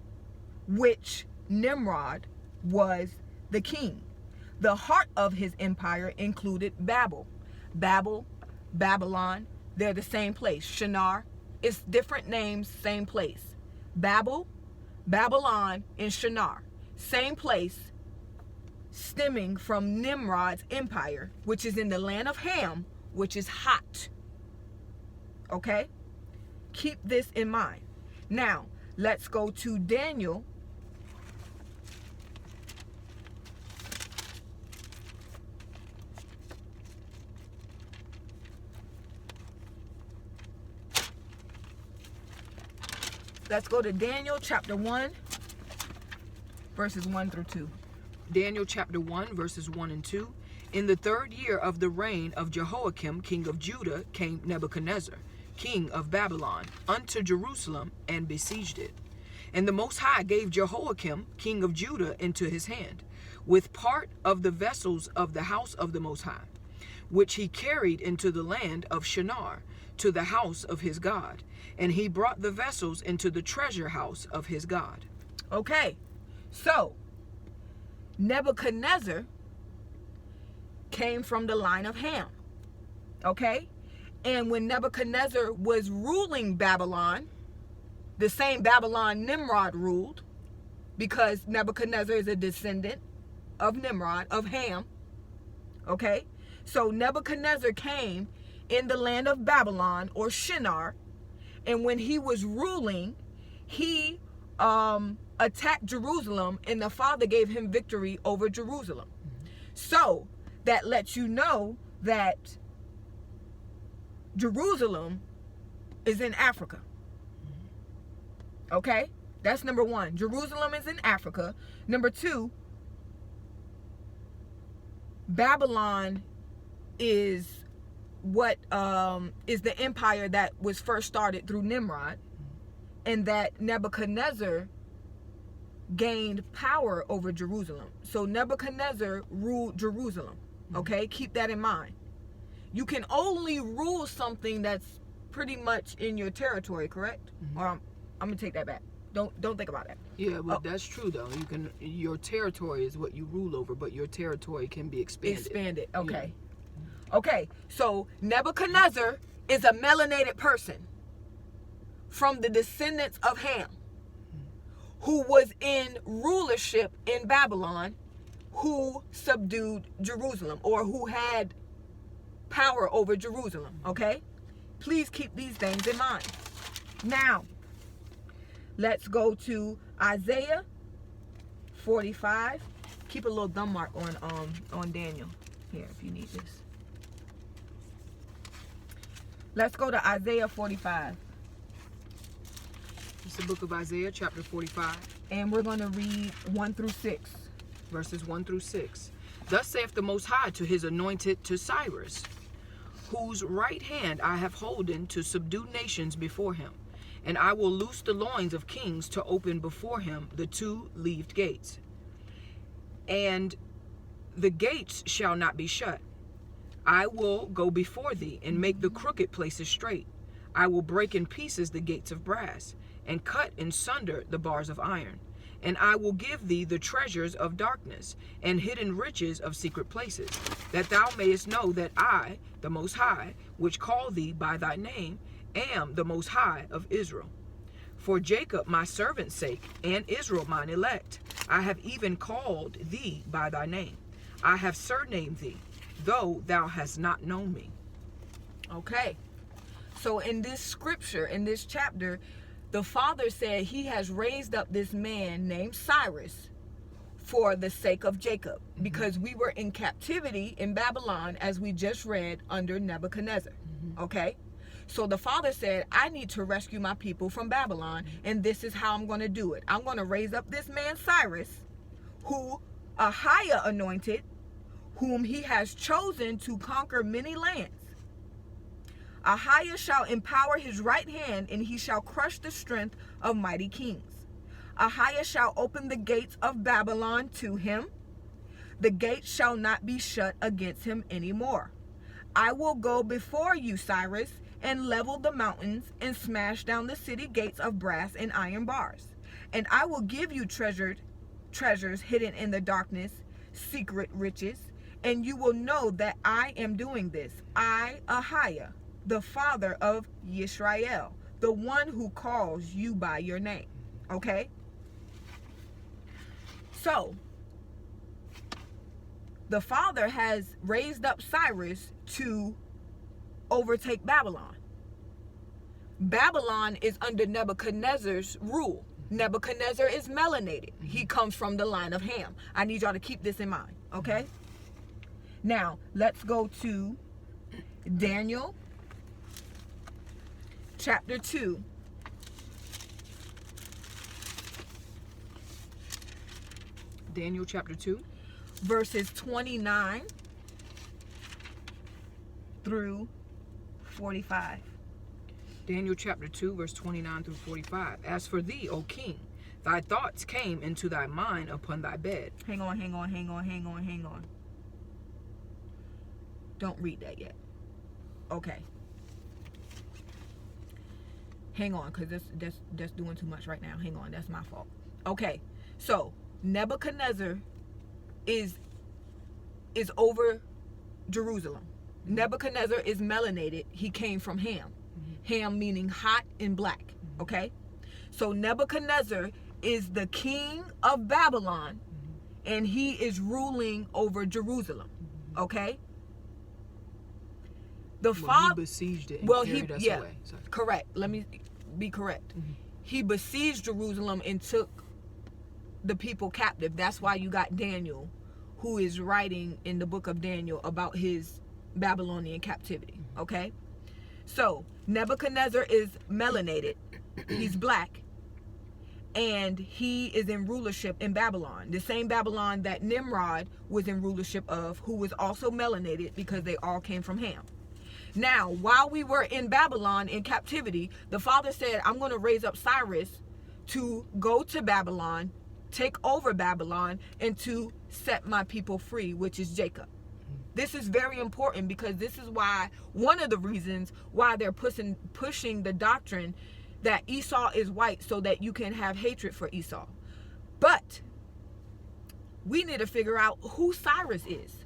which Nimrod was the king. The heart of his empire included Babel. Babylon, they're the same place. Shinar, it's different names, same place. Babel, Babylon, and Shinar, same place, stemming from Nimrod's empire, which is in the land of Ham, which is hot. Okay? Keep this in mind. Now, let's go to Daniel. Let's go to Daniel chapter 1, verses 1 through 2. Daniel chapter 1, verses 1 and 2. In the 3rd year of the reign of Jehoiakim, king of Judah, came Nebuchadnezzar, king of Babylon, unto Jerusalem, and besieged it. And the Most High gave Jehoiakim, king of Judah, into his hand, with part of the vessels of the house of the Most High, which he carried into the land of Shinar, to the house of his God. And he brought the vessels into the treasure house of his God. Okay, so Nebuchadnezzar came from the line of Ham. Okay? And when Nebuchadnezzar was ruling Babylon, the same Babylon Nimrod ruled, because Nebuchadnezzar is a descendant of Nimrod, of Ham. Okay? So Nebuchadnezzar came in the land of Babylon, or Shinar, and when he was ruling, he attacked Jerusalem, and the Father gave him victory over Jerusalem. So that lets you know that Jerusalem is in Africa. Okay? That's number one. Jerusalem is in Africa. Number two, Babylon is what is the empire that was first started through Nimrod, and that Nebuchadnezzar gained power over Jerusalem. So Nebuchadnezzar ruled Jerusalem. Okay? Keep that in mind. You can only rule something that's pretty much in your territory, correct? Or I'm gonna take that back. Don't think about that. Yeah, well, that's true though. Your territory is what you rule over, but your territory can be expanded. Okay. Yeah. Okay. So Nebuchadnezzar is a melanated person from the descendants of Ham, who was in rulership in Babylon, who subdued Jerusalem, or who had power over Jerusalem. Okay? Please keep these things in mind. Now, let's go to Isaiah 45. Keep a little thumb mark on Daniel here if you need this. Let's go to Isaiah 45. It's the book of Isaiah, chapter 45. And we're going to read 1 through 6. Verses 1 through 6. Thus saith the Most High to his anointed, to Cyrus, whose right hand I have holden to subdue nations before him. And I will loose the loins of kings to open before him the two-leaved gates. And the gates shall not be shut. I will go before thee and make the crooked places straight. I will break in pieces the gates of brass and cut in sunder the bars of iron. And I will give thee the treasures of darkness and hidden riches of secret places, that thou mayest know that I, the Most High, which call thee by thy name, am the Most High of Israel. For Jacob my servant's sake, and Israel mine elect, I have even called thee by thy name. I have surnamed thee, though thou hast not known me. Okay. So in this scripture, in this chapter, the Father said he has raised up this man named Cyrus for the sake of Jacob, because we were in captivity in Babylon, as we just read, under Nebuchadnezzar. Okay? So the Father said, I need to rescue my people from Babylon, and this is how I'm going to do it. I'm going to raise up this man Cyrus, who Ahiah anointed, whom he has chosen to conquer many lands. Ahiah shall empower his right hand, and he shall crush the strength of mighty kings. Ahiah shall open the gates of Babylon to him. The gates shall not be shut against him anymore. I will go before you, Cyrus, and level the mountains and smash down the city gates of brass and iron bars. And I will give you treasures hidden in the darkness, secret riches, and you will know that I am doing this. I, Ahiah, the father of Yisrael, the one who calls you by your name. Okay? So, the Father has raised up Cyrus to overtake Babylon. Babylon is under Nebuchadnezzar's rule. Nebuchadnezzar is melanated. He comes from the line of Ham. I need y'all to keep this in mind. Okay? Now, let's go to Daniel chapter 2. Daniel chapter 2. Verses 29 through 45. Daniel chapter 2, verse 29 through 45. As for thee, O king, thy thoughts came into thy mind upon thy bed. Hang on. Don't read that yet. Okay. Hang on, because that's doing too much right now. Hang on, that's my fault. Okay, so Nebuchadnezzar is over Jerusalem. Nebuchadnezzar is melanated. He came from Ham. Ham meaning hot and black. Okay? So Nebuchadnezzar is the king of Babylon, and he is ruling over Jerusalem. Okay? He besieged it and carried us away. Sorry. Correct. Let me be correct. He besieged Jerusalem and took the people captive. That's why you got Daniel, who is writing in the book of Daniel about his Babylonian captivity. Okay? So Nebuchadnezzar is melanated. He's black. And he is in rulership in Babylon. The same Babylon that Nimrod was in rulership of, who was also melanated because they all came from Ham. Now, while we were in Babylon in captivity, the Father said, I'm going to raise up Cyrus to go to Babylon, take over Babylon, and to set my people free, which is Jacob. This is very important because this is why, one of the reasons why they're pushing the doctrine that Esau is white, so that you can have hatred for Esau. But we need to figure out who Cyrus is.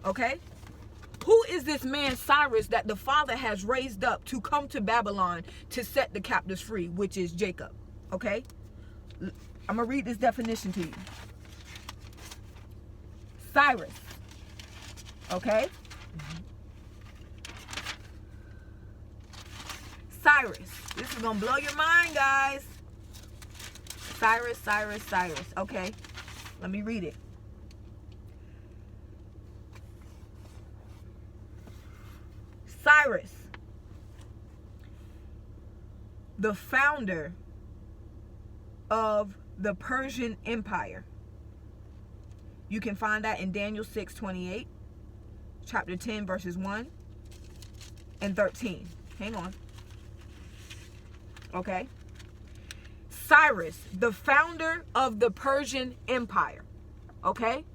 Okay? Who is this man Cyrus that the Father has raised up to come to Babylon to set the captives free, which is Jacob? Okay? I'm going to read this definition to you. Cyrus. Okay? Cyrus. This is going to blow your mind, guys. Cyrus. Okay. Let me read it. Cyrus, the founder of the Persian Empire. You can find that in Daniel 6:28, chapter 10, verses 1 and 13. Hang on. Okay. Cyrus, the founder of the Persian Empire. Okay.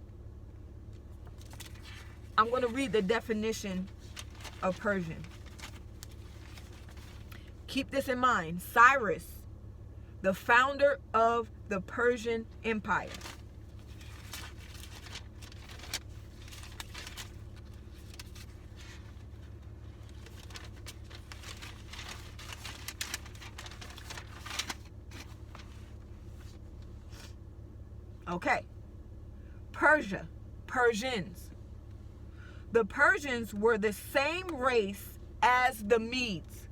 I'm going to read the definition of Persian. Keep this in mind. Cyrus, the founder of the Persian Empire. Okay. Persia, Persians. The Persians were the same race as the Medes,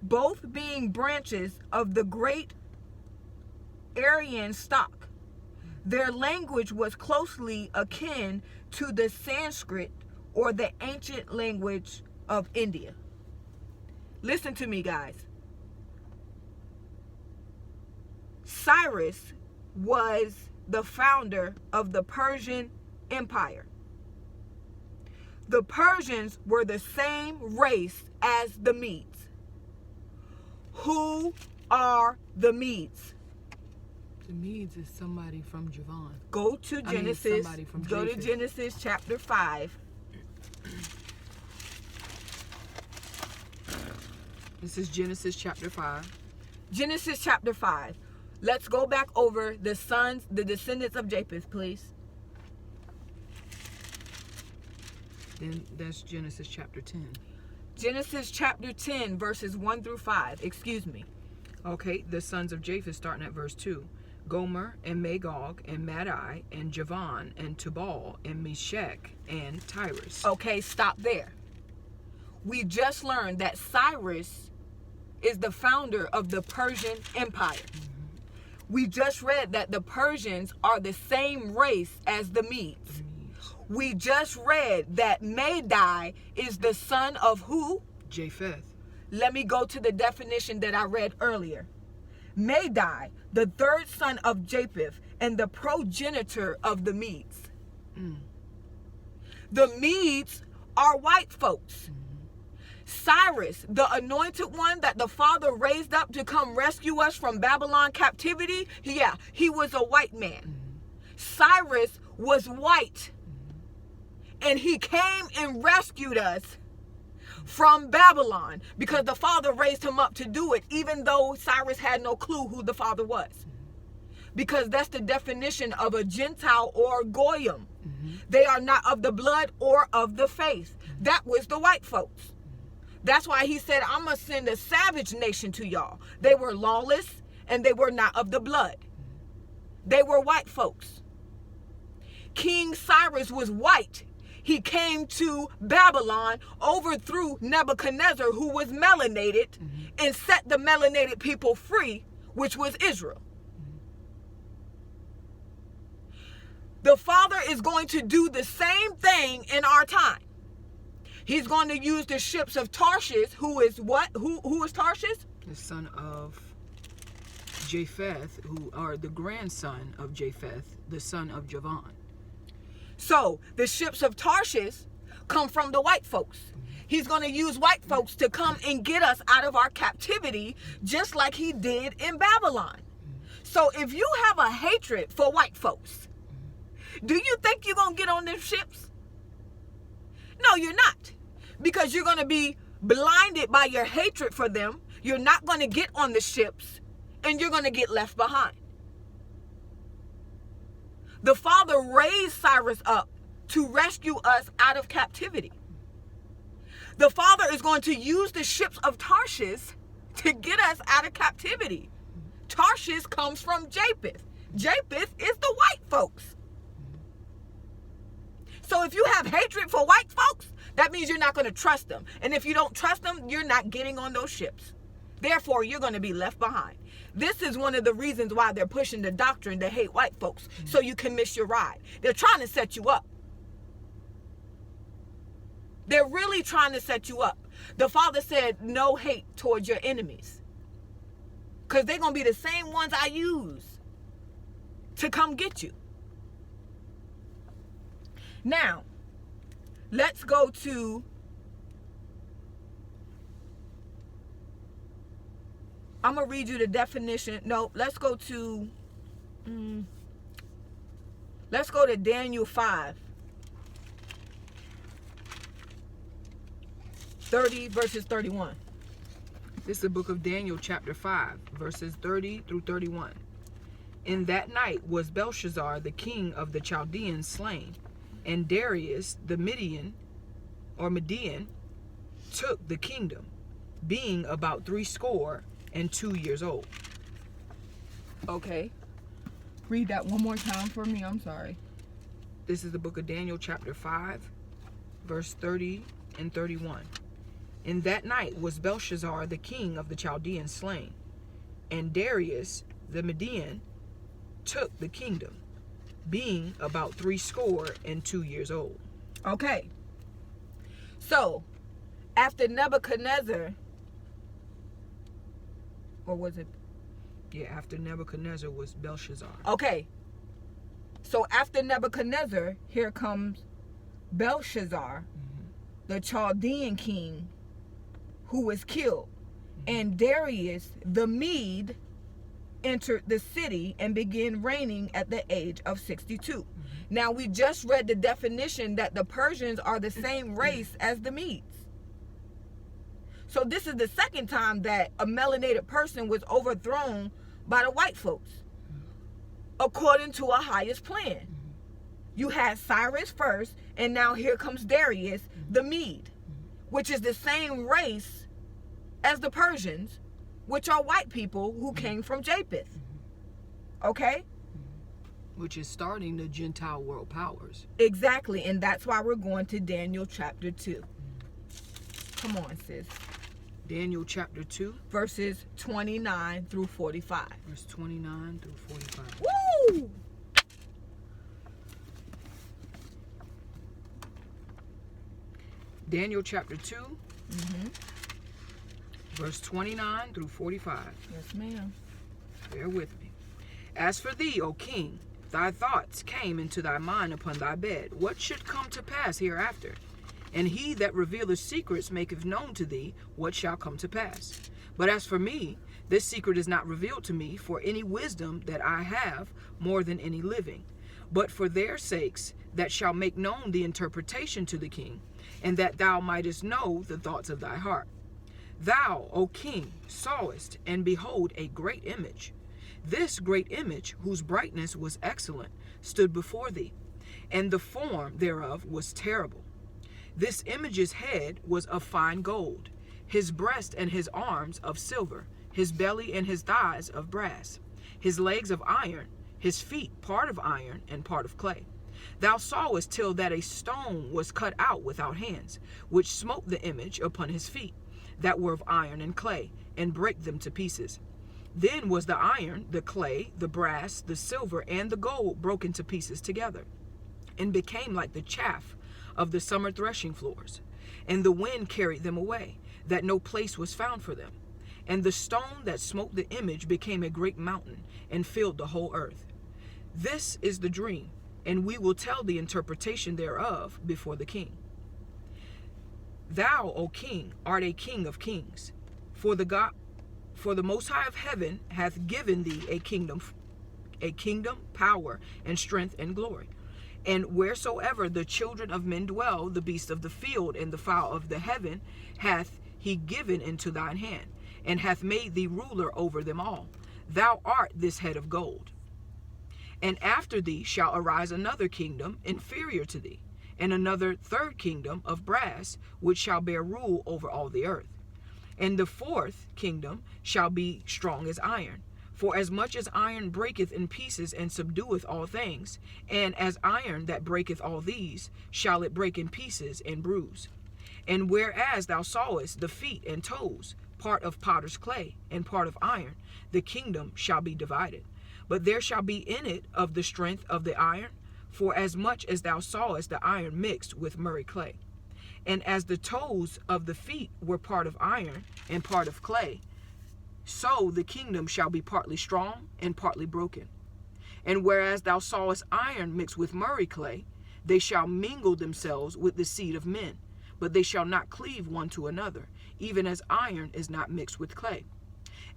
both being branches of the great Aryan stock. Their language was closely akin to the Sanskrit, or the ancient language of India. Listen to me, guys. Cyrus was the founder of the Persian Empire. The Persians were the same race as the Medes. Who are the Medes? The Medes is somebody from Javan. Go to Genesis. Somebody from Go to Japheth. Genesis chapter 5. This is Genesis chapter 5. Genesis chapter 5. Let's go back over the descendants of Japheth, please. Then that's Genesis chapter 10. Genesis chapter 10, verses 1 through 5. Excuse me. Okay, the sons of Japheth starting at verse 2. Gomer and Magog and Madai and Javan and Tubal and Meshech and Tyrus. Okay, stop there. We just learned that Cyrus is the founder of the Persian Empire. We just read that the Persians are the same race as the Medes. We just read that Madai is the son of who? Japheth. Let me go to the definition that I read earlier. Madai, the third son of Japheth and the progenitor of the Medes. The Medes are white folks. Cyrus, the anointed one that the Father raised up to come rescue us from Babylon captivity, he was a white man. Cyrus was white. And he came and rescued us from Babylon because the Father raised him up to do it, even though Cyrus had no clue who the Father was. Because that's the definition of a Gentile or Goyim. They are not of the blood or of the faith. That was the white folks. That's why he said, I'm going to send a savage nation to y'all. They were lawless and they were not of the blood. They were white folks. King Cyrus was white. He came to Babylon, overthrew Nebuchadnezzar, who was melanated, and set the melanated people free, which was Israel. The Father is going to do the same thing in our time. He's going to use the ships of Tarshish, who is what? Who is Tarshish? The son of Japheth, who are the grandson of Japheth, the son of Javan. So the ships of Tarshish come from the white folks. He's going to use white folks to come and get us out of our captivity, just like he did in Babylon. So if you have a hatred for white folks, do you think you're going to get on them ships? No, you're not. Because you're going to be blinded by your hatred for them. You're not going to get on the ships, and you're going to get left behind. The Father raised Cyrus up to rescue us out of captivity. The Father is going to use the ships of Tarshish to get us out of captivity. Tarshish comes from Japheth. Japheth is the white folks. So if you have hatred for white folks, that means you're not going to trust them. And if you don't trust them, you're not getting on those ships. Therefore, you're going to be left behind. This is one of the reasons why they're pushing the doctrine to hate white folks, so you can miss your ride. They're trying to set you up. They're really trying to set you up. The Father said, no hate towards your enemies. Because they're going to be the same ones I use to come get you. Now, let's go to I'm going to read you the definition. No, let's go to Daniel 5. 30 verses 31. This is the book of Daniel, chapter 5, verses 30 through 31. In that night was Belshazzar, the king of the Chaldeans, slain, and Darius, the Median, took the kingdom, being about 62 years old. Okay. Read that one more time for me. I'm sorry. This is the book of Daniel, chapter 5, verse 30 and 31. In that night was Belshazzar, the king of the Chaldeans, slain, and Darius, the Median, took the kingdom, being about 62 years old. Okay. So, after Nebuchadnezzar, or was it? Yeah, after Nebuchadnezzar was Belshazzar. Okay. So after Nebuchadnezzar, here comes Belshazzar, the Chaldean king, who was killed. And Darius the Mede entered the city and began reigning at the age of 62. Now, we just read the definition that the Persians are the same race as the Medes. So this is the second time that a melanated person was overthrown by the white folks, according to a highest plan. You had Cyrus first, and now here comes Darius the Mede, which is the same race as the Persians, which are white people who came from Japheth. Okay? Which is starting the Gentile world powers. Exactly, and that's why we're going to Daniel chapter 2. Come on, sis. Daniel chapter 2. Verses 29 through 45. Verse 29 through 45. Woo! Daniel chapter 2. Verse 29 through 45. Yes, ma'am. Bear with me. As for thee, O king, thy thoughts came into thy mind upon thy bed. What should come to pass hereafter? And he that revealeth secrets maketh known to thee what shall come to pass. But as for me, this secret is not revealed to me for any wisdom that I have more than any living, but for their sakes that shall make known the interpretation to the king, and that thou mightest know the thoughts of thy heart. Thou, O king, sawest, and behold, a great image. This great image, whose brightness was excellent, stood before thee, and the form thereof was terrible. This image's head was of fine gold, his breast and his arms of silver, his belly and his thighs of brass, his legs of iron, his feet part of iron and part of clay. Thou sawest till that a stone was cut out without hands, which smote the image upon his feet, that were of iron and clay, and brake them to pieces. Then was the iron, the clay, the brass, the silver, and the gold broken to pieces together, and became like the chaff of the summer threshing floors. And the wind carried them away, that no place was found for them. And the stone that smote the image became a great mountain, and filled the whole earth. This is the dream, and we will tell the interpretation thereof before the king. Thou, O king, art a king of kings, for the Most High of heaven hath given thee a kingdom, power, and strength, and glory. And wheresoever the children of men dwell, the beasts of the field and the fowl of the heaven hath he given into thine hand, and hath made thee ruler over them all. Thou art this head of gold. And after thee shall arise another kingdom inferior to thee, and another third kingdom of brass, which shall bear rule over all the earth. And the fourth kingdom shall be strong as iron. For as much as iron breaketh in pieces and subdueth all things, and as iron that breaketh all these, shall it break in pieces and bruise. And whereas thou sawest the feet and toes, part of potter's clay and part of iron, the kingdom shall be divided. But there shall be in it of the strength of the iron, for as much as thou sawest the iron mixed with murray clay. And as the toes of the feet were part of iron and part of clay, so the kingdom shall be partly strong and partly broken. And whereas thou sawest iron mixed with murray clay, they shall mingle themselves with the seed of men, but they shall not cleave one to another, even as iron is not mixed with clay.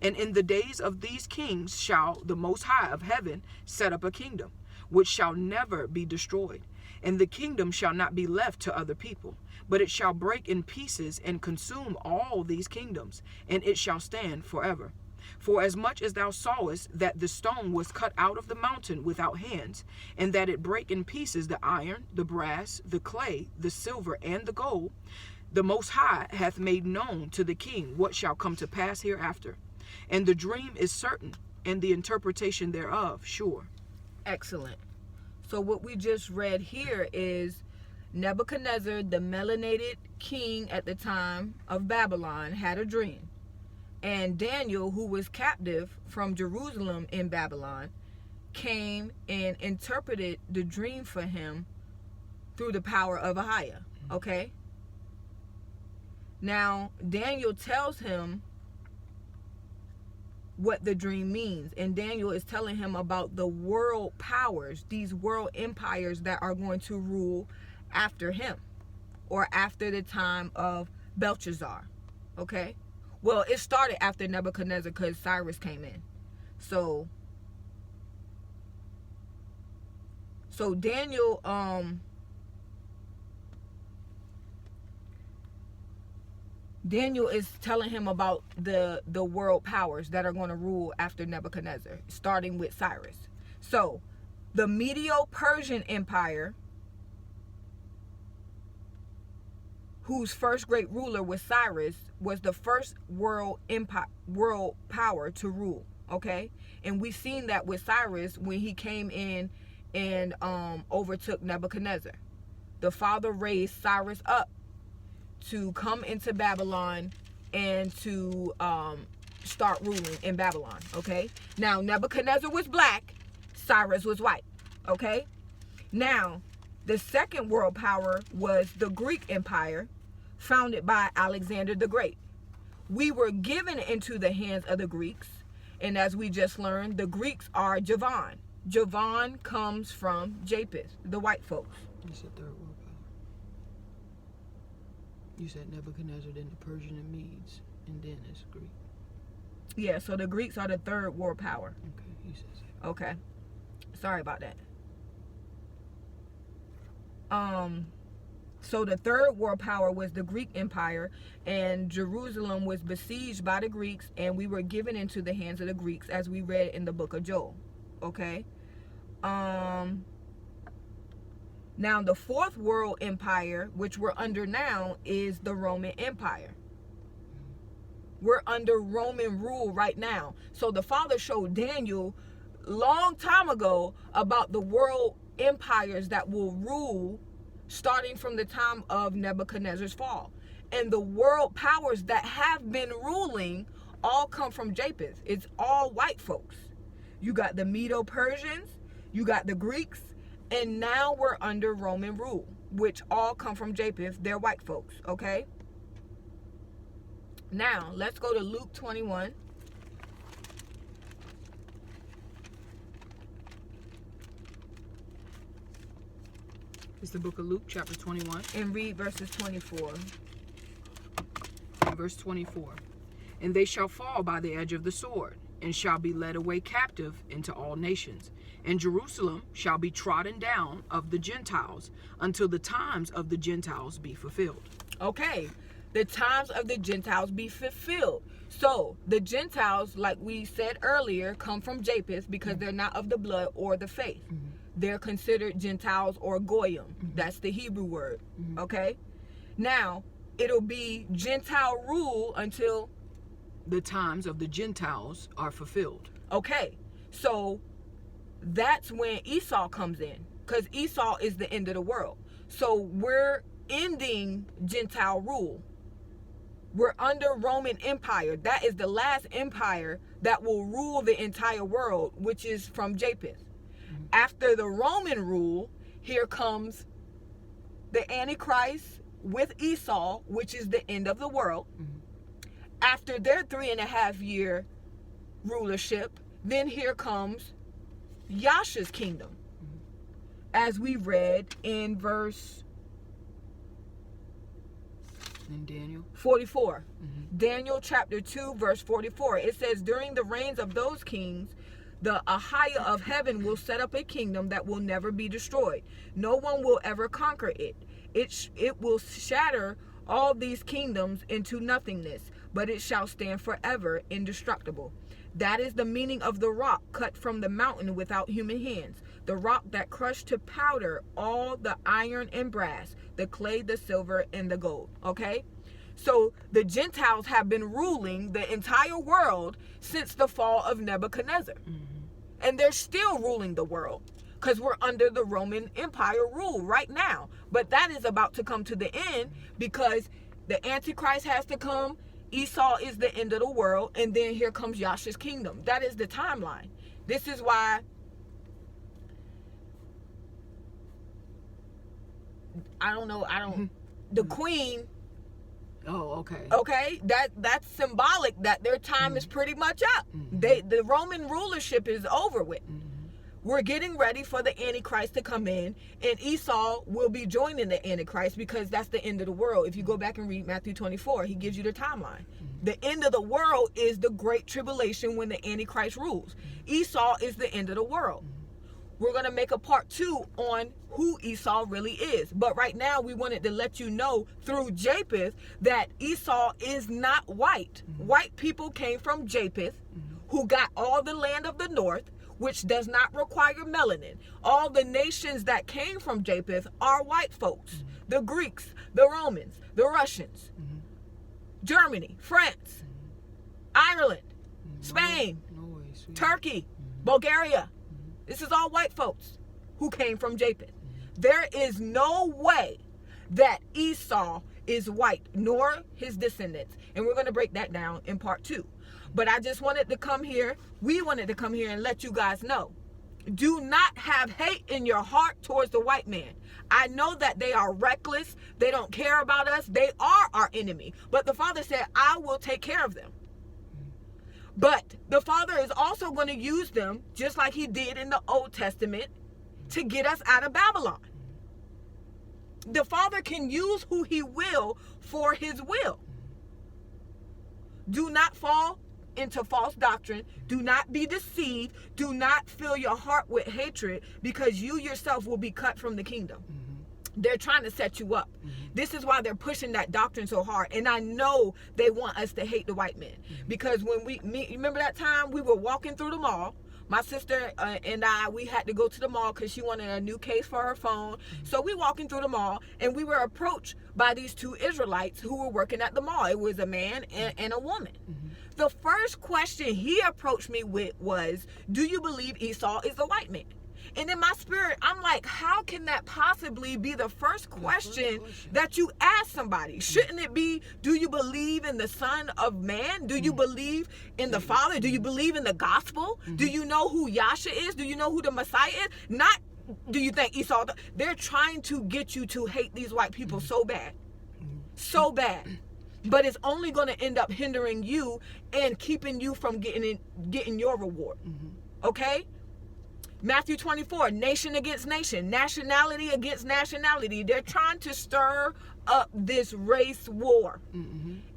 And in the days of these kings shall the Most High of heaven set up a kingdom, which shall never be destroyed. And the kingdom shall not be left to other people, but it shall break in pieces and consume all these kingdoms, and it shall stand forever. For as much as thou sawest that the stone was cut out of the mountain without hands, and that it brake in pieces the iron, the brass, the clay, the silver, and the gold, the Most High hath made known to the king what shall come to pass hereafter. And the dream is certain, and the interpretation thereof sure. Excellent. So what we just read here is Nebuchadnezzar, the melanated king at the time of Babylon, had a dream. And Daniel, who was captive from Jerusalem in Babylon, came and interpreted the dream for him through the power of Ahiah. Okay? Now, Daniel tells him what the dream means. And Daniel is telling him about the world powers, these world empires that are going to rule after him, or after the time of Belshazzar. Okay? Well, it started after Nebuchadnezzar because Cyrus came in. So Daniel Daniel is telling him about the world powers that are going to rule after Nebuchadnezzar, starting with Cyrus. So the Medo-Persian Empire, whose first great ruler was Cyrus, was the first world power to rule. Okay? And we've seen that with Cyrus when he came in and overtook Nebuchadnezzar. The father raised Cyrus up to come into Babylon and to start ruling in Babylon. Okay? Now, Nebuchadnezzar was black, Cyrus was white. Okay? Now, the second world power was the Greek Empire, founded by Alexander the Great. We were given into the hands of the Greeks, and as we just learned, the Greeks are Javan. Javan comes from Japheth, the white folks. You said third world power. You said Nebuchadnezzar, then the Persian and Medes, and then it's Greek. Yeah, so the Greeks are the third world power. Okay, you said that. Okay. Sorry about that. So the third world power was the Greek Empire, and Jerusalem was besieged by the Greeks, and we were given into the hands of the Greeks, as we read in the book of Joel. Okay? Now the fourth world empire, which we're under now, is the Roman Empire. We're under Roman rule right now. So the Father showed Daniel long time ago about the world empires that will rule starting from the time of Nebuchadnezzar's fall. And the world powers that have been ruling all come from Japheth. It's all white folks. You got the Medo-Persians, you got the Greeks, and now we're under Roman rule. which all come from Japheth. They're white folks, okay? Now, let's go to Luke 21. It's the book of Luke, chapter 21. And read verses 24. Verse 24. And they shall fall by the edge of the sword, and shall be led away captive into all nations. And Jerusalem shall be trodden down of the Gentiles, until the times of the Gentiles be fulfilled. Okay, the times of the Gentiles be fulfilled. So, the Gentiles, like we said earlier, come from Japheth because they're not of the blood or the faith. Mm-hmm. They're considered Gentiles or Goyim. Mm-hmm. That's the Hebrew word, Mm-hmm. okay? Now, it'll be Gentile rule until... The times of the Gentiles are fulfilled. Okay, so that's when Esau comes in, because Esau is the end of the world. So we're ending Gentile rule. We're under Roman Empire. That is the last empire that will rule the entire world, which is from Japheth. Mm-hmm. After the Roman rule, here comes the Antichrist with Esau, which is the end of the world. Mm-hmm. After their 3.5 year rulership, then here comes Yasha's kingdom. Mm-hmm. As we read in verse in Daniel 44. Mm-hmm. Daniel chapter 2 verse 44. It says, during the reigns of those kings, the Ahaya of heaven will set up a kingdom that will never be destroyed. No one will ever conquer it. It will shatter all these kingdoms into nothingness, but it shall stand forever, indestructible. That is the meaning of the rock cut from the mountain without human hands, the rock that crushed to powder all the iron and brass, the clay, the silver, and the gold. Okay? So the Gentiles have been ruling the entire world since the fall of Nebuchadnezzar. Mm-hmm. And they're still ruling the world because we're under the Roman Empire rule right now. But that is about to come to the end because the Antichrist has to come. Esau is the end of the world, and then here comes Yasha's kingdom. That is the timeline. This is why the queen. Oh, okay. Okay, that's symbolic that their time is pretty much up. Mm-hmm. The Roman rulership is over with. Mm-hmm. We're getting ready for the Antichrist to come in, and Esau will be joining the Antichrist because that's the end of the world. If you go back and read Matthew 24, he gives you the timeline. Mm-hmm. The end of the world is the Great Tribulation when the Antichrist rules. Mm-hmm. Esau is the end of the world. Mm-hmm. We're going to make a part 2 on who Esau really is. But right now, we wanted to let you know through Japheth that Esau is not white. Mm-hmm. White people came from Japheth, mm-hmm. who got all the land of the north, which does not require melanin. All the nations that came from Japheth are white folks. Mm-hmm. The Greeks, the Romans, the Russians, mm-hmm. Germany, France, mm-hmm. Ireland, mm-hmm. Spain, Turkey, mm-hmm. Bulgaria. This is all white folks who came from Japheth. There is no way that Esau is white, nor his descendants. And we're going to break that down in part 2. But I just wanted to come here. We wanted to come here and let you guys know. Do not have hate in your heart towards the white man. I know that they are reckless. They don't care about us. They are our enemy. But the Father said, I will take care of them. But the Father is also going to use them, just like he did in the Old Testament, to get us out of Babylon. The Father can use who he will for his will. Do not fall into false doctrine. Do not be deceived. Do not fill your heart with hatred, because you yourself will be cut from the kingdom. They're trying to set you up. Mm-hmm. This is why they're pushing that doctrine so hard. And I know they want us to hate the white man. Mm-hmm. Because when remember that time we were walking through the mall, my sister and we had to go to the mall because she wanted a new case for her phone. Mm-hmm. So we walking through the mall, and we were approached by these 2 Israelites who were working at the mall. It was a man and a woman. Mm-hmm. The first question he approached me with was, do you believe Esau is the white man? And in my spirit, I'm like, how can that possibly be the first question that you ask somebody? Shouldn't it be, do you believe in the Son of Man? Do you believe in the Father? Do you believe in the gospel? Do you know who Yasha is? Do you know who the Messiah is? Not do you think Esau? They're trying to get you to hate these white people so bad. So bad. But it's only going to end up hindering you and keeping you from getting your reward. Okay? Matthew 24, nation against nation, nationality against nationality. They're trying to stir up this race war.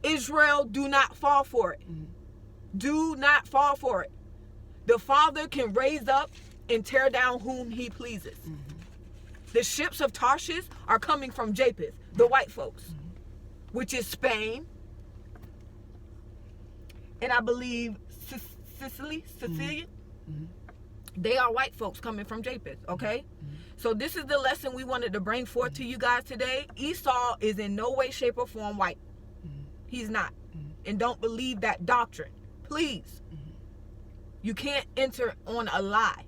Israel, do not fall for it. Do not fall for it. The Father can raise up and tear down whom he pleases. The ships of Tarshish are coming from Japheth, the white folks, which is Spain, and I believe Sicily. They are white folks coming from Japheth, okay? So this is the lesson we wanted to bring forth to you guys today. Esau is in no way, shape, or form white. He's not. And don't believe that doctrine. Please. You can't enter on a lie.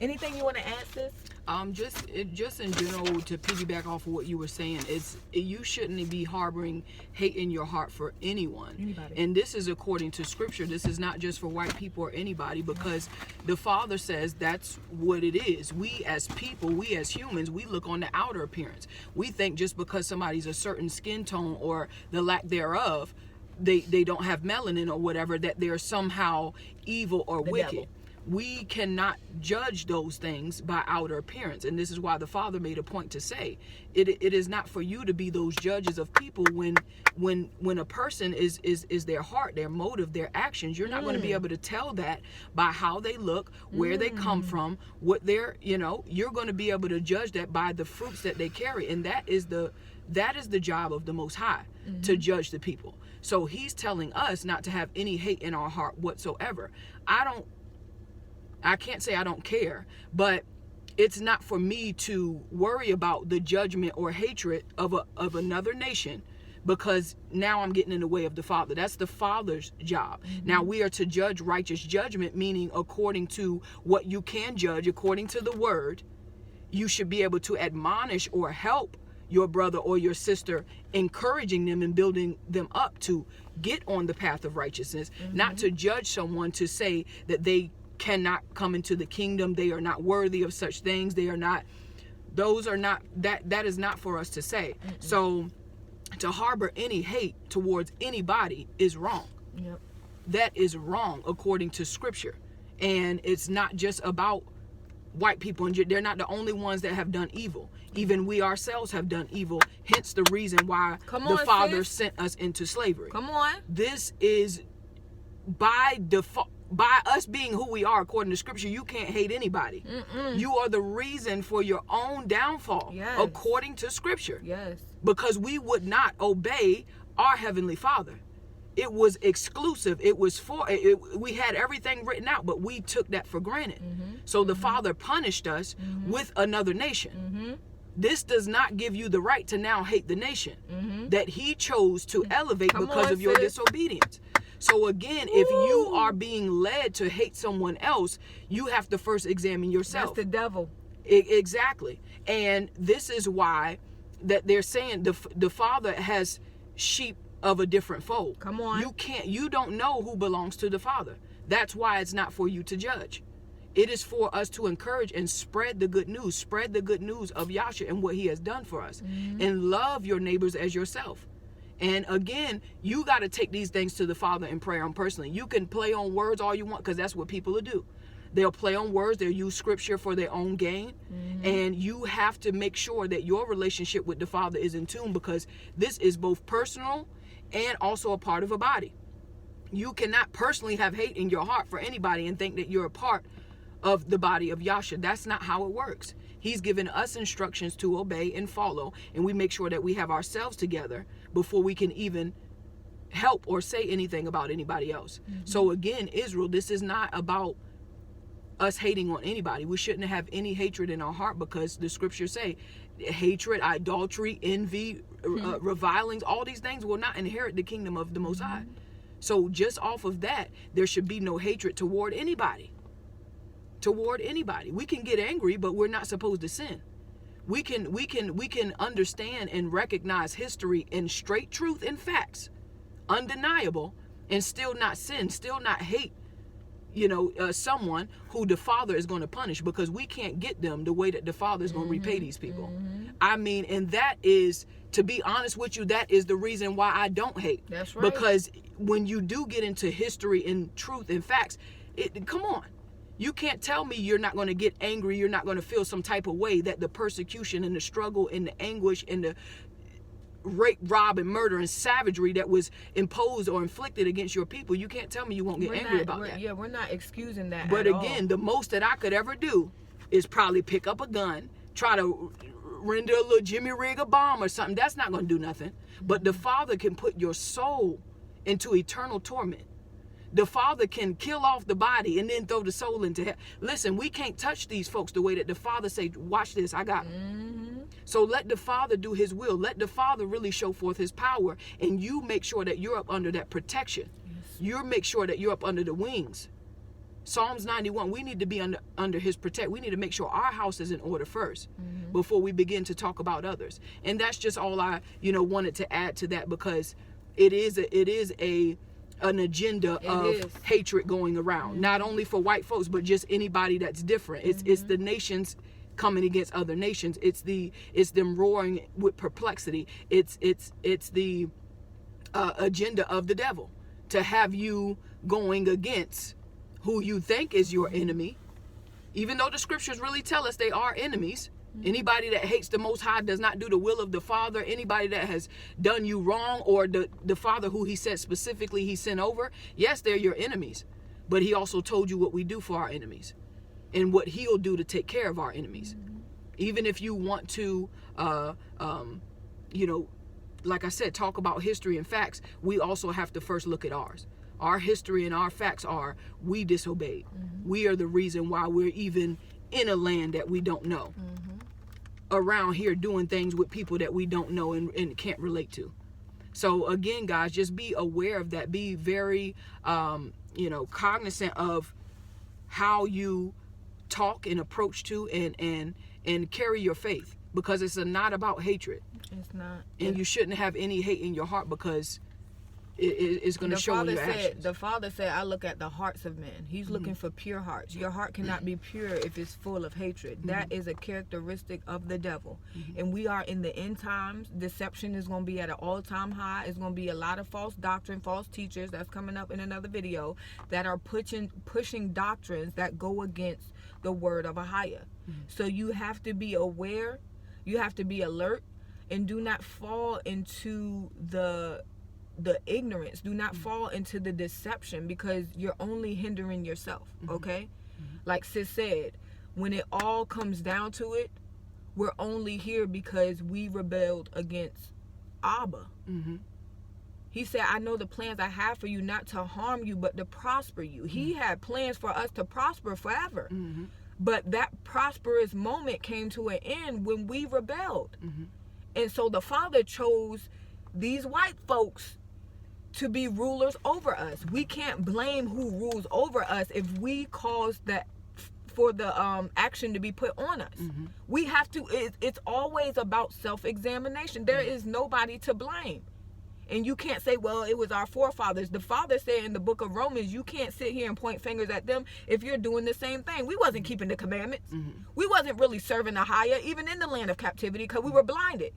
Anything you want to add, sis? Just in general, to piggyback off of what you were saying, you shouldn't be harboring hate in your heart for anybody. And this is according to scripture. This is not just for white people or anybody, because the Father says that's what it is. We as people, we as humans, we look on the outer appearance. We think just because somebody's a certain skin tone or the lack thereof, they don't have melanin or whatever, that they're somehow evil or wicked. Devil. We cannot judge those things by outer appearance, and this is why the Father made a point to say it is not for you to be those judges of people. When a person is their heart, their motive, their actions, you're not going to be able to tell that by how they look, where they come from, what they're, you're going to be able to judge that by the fruits that they carry, and that is the job of the Most High, to judge the people. So he's telling us not to have any hate in our heart whatsoever. I can't say I don't care, but it's not for me to worry about the judgment or hatred of another nation, because now I'm getting in the way of the Father. That's the Father's job. Now we are to judge righteous judgment, meaning according to what you can judge, according to the word. You should be able to admonish or help your brother or your sister, encouraging them and building them up to get on the path of righteousness, not to judge someone to say that they cannot come into the kingdom, they are not worthy of such things, that is not for us to say. So to harbor any hate towards anybody is wrong. That is wrong according to scripture. And it's not just about white people, and they're not the only ones that have done evil. Even we ourselves have done evil, hence the reason why the Father sent us into slavery. This is by default. By us being who we are according to scripture, you can't hate anybody. You are the reason for your own downfall, according to scripture. Because we would not obey our Heavenly Father. It was exclusive. It was we had everything written out, but we took that for granted. So the Father punished us with another nation. This does not give you the right to now hate the nation that he chose to elevate because of your disobedience. So again, if you are being led to hate someone else, you have to first examine yourself. That's the devil. Exactly. And this is why that they're saying the Father has sheep of a different fold. You don't know who belongs to the Father. That's why it's not for you to judge. It is for us to encourage and spread the good news. Spread the good news of Yahshua and what he has done for us. And love your neighbors as yourself. And again, you got to take these things to the Father in prayer and personally. You can play on words all you want, because that's what people will do. They'll play on words. They'll use scripture for their own gain. And you have to make sure that your relationship with the Father is in tune, because this is both personal and also a part of a body. You cannot personally have hate in your heart for anybody and think that you're a part of the body of Yahshua. That's not how it works. He's given us instructions to obey and follow, and we make sure that we have ourselves together before we can even help or say anything about anybody else. So again, Israel, this is not about us hating on anybody. We shouldn't have any hatred in our heart, because the scriptures say hatred, idolatry, envy, revilings, all these things will not inherit the kingdom of the Most High. So just off of that, there should be no hatred toward anybody. We can get angry, but we're not supposed to sin. We can understand and recognize history in straight truth and facts, undeniable, and still not sin, still not hate someone who the Father is going to punish, because we can't get them the way that the Father is going to repay these people. I mean, and that is, to be honest with you, that is the reason why I don't hate. That's right. Because when you do get into history and truth and facts, come on. You can't tell me you're not going to get angry, you're not going to feel some type of way that the persecution and the struggle and the anguish and the rape, rob, and murder and savagery that was imposed or inflicted against your people, you can't tell me you won't get angry about that. Yeah, we're not excusing that. But again, the most that I could ever do is probably pick up a gun, try to render a little Jimmy rig a bomb or something. That's not going to do nothing. But the Father can put your soul into eternal torment. The Father can kill off the body and then throw the soul into hell. Listen, we can't touch these folks the way that the Father say, watch this, I got them. So let the Father do his will. Let the Father really show forth his power. And you make sure that you're up under that protection. Yes. You make sure that you're up under the wings. Psalms 91, we need to be under his protection. We need to make sure our house is in order first before we begin to talk about others. And that's just all I, wanted to add to that, because it is an agenda of hatred going around, not only for white folks, but just anybody that's different. It's the nations coming against other nations. It's them roaring with perplexity. It's the agenda of the devil to have you going against who you think is your enemy, even though the scriptures really tell us they are enemies. Anybody that hates the Most High does not do the will of the Father. Anybody that has done you wrong, or the Father who he said specifically he sent over, yes, they're your enemies. But he also told you what we do for our enemies and what he'll do to take care of our enemies. Even if you want to, like I said, talk about history and facts, we also have to first look at ours. Our history and our facts are, we disobeyed. We are the reason why we're even in a land that we don't know. Around here doing things with people that we don't know and can't relate to. So again, guys, just be aware of that. Be very, cognizant of how you talk and approach to and carry your faith, because it's not about hatred. It's not. And you shouldn't have any hate in your heart, because it's going to show in your actions. The Father said, I look at the hearts of men. He's looking for pure hearts. Your heart cannot be pure if it's full of hatred. That is a characteristic of the devil. And we are in the end times. Deception is going to be at an all-time high. It's going to be a lot of false doctrine, false teachers, that's coming up in another video, that are pushing doctrines that go against the word of Ahia. So you have to be aware, you have to be alert, and do not fall into the ignorance. Do not fall into the deception, because you're only hindering yourself. Okay? Like sis said, when it all comes down to it, we're only here because we rebelled against Abba. He said, I know the plans I have for you, not to harm you, but to prosper you. He had plans for us to prosper forever. But that prosperous moment came to an end when we rebelled. And so the Father chose these white folks to be rulers over us. We can't blame who rules over us if we cause that for the action to be put on us. We have to, it's always about self-examination. There is nobody to blame. And you can't say, well, it was our forefathers. The Father said in the book of Romans, you can't sit here and point fingers at them if you're doing the same thing. We wasn't keeping the commandments. We wasn't really serving Ahia, even in the land of captivity, because we were blinded.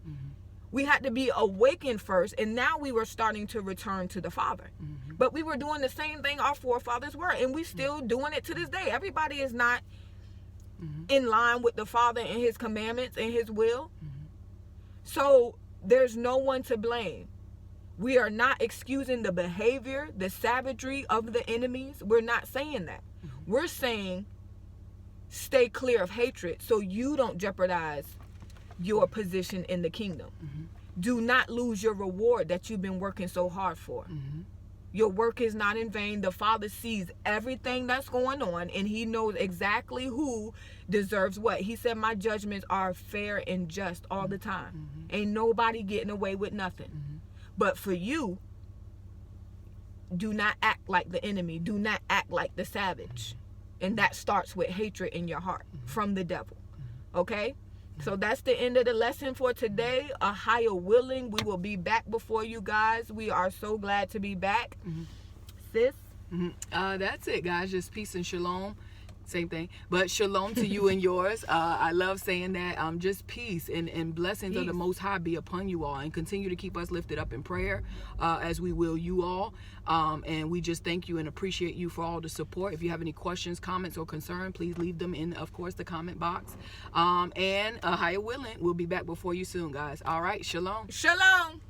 We had to be awakened first, and now we were starting to return to the Father. But we were doing the same thing our forefathers were, and we still doing it to this day. Everybody is not in line with the Father and his commandments and his will. So there's no one to blame. We are not excusing the behavior, the savagery of the enemies. We're not saying that. We're saying stay clear of hatred so you don't jeopardize your position in the kingdom. Do not lose your reward that you've been working so hard for. Your work is not in vain. The Father sees everything that's going on, and he knows exactly who deserves what. He said, my judgments are fair and just all the time. Ain't nobody getting away with nothing. But for you, do not act like the enemy. Do not act like the savage. And that starts with hatred in your heart from the devil. Okay? So that's the end of the lesson for today. Ahia willing, we will be back before you guys. We are so glad to be back. Sis? That's it, guys. Just peace and shalom. Same thing, but shalom to you and yours. I love saying that. Just peace and blessings of the Most High be upon you all, and continue to keep us lifted up in prayer, as we will you all. And we just thank you and appreciate you for all the support. If you have any questions, comments, or concern, please leave them in, of course, the comment box. And higher willing, we'll be back before you soon, guys. All right, shalom. Shalom.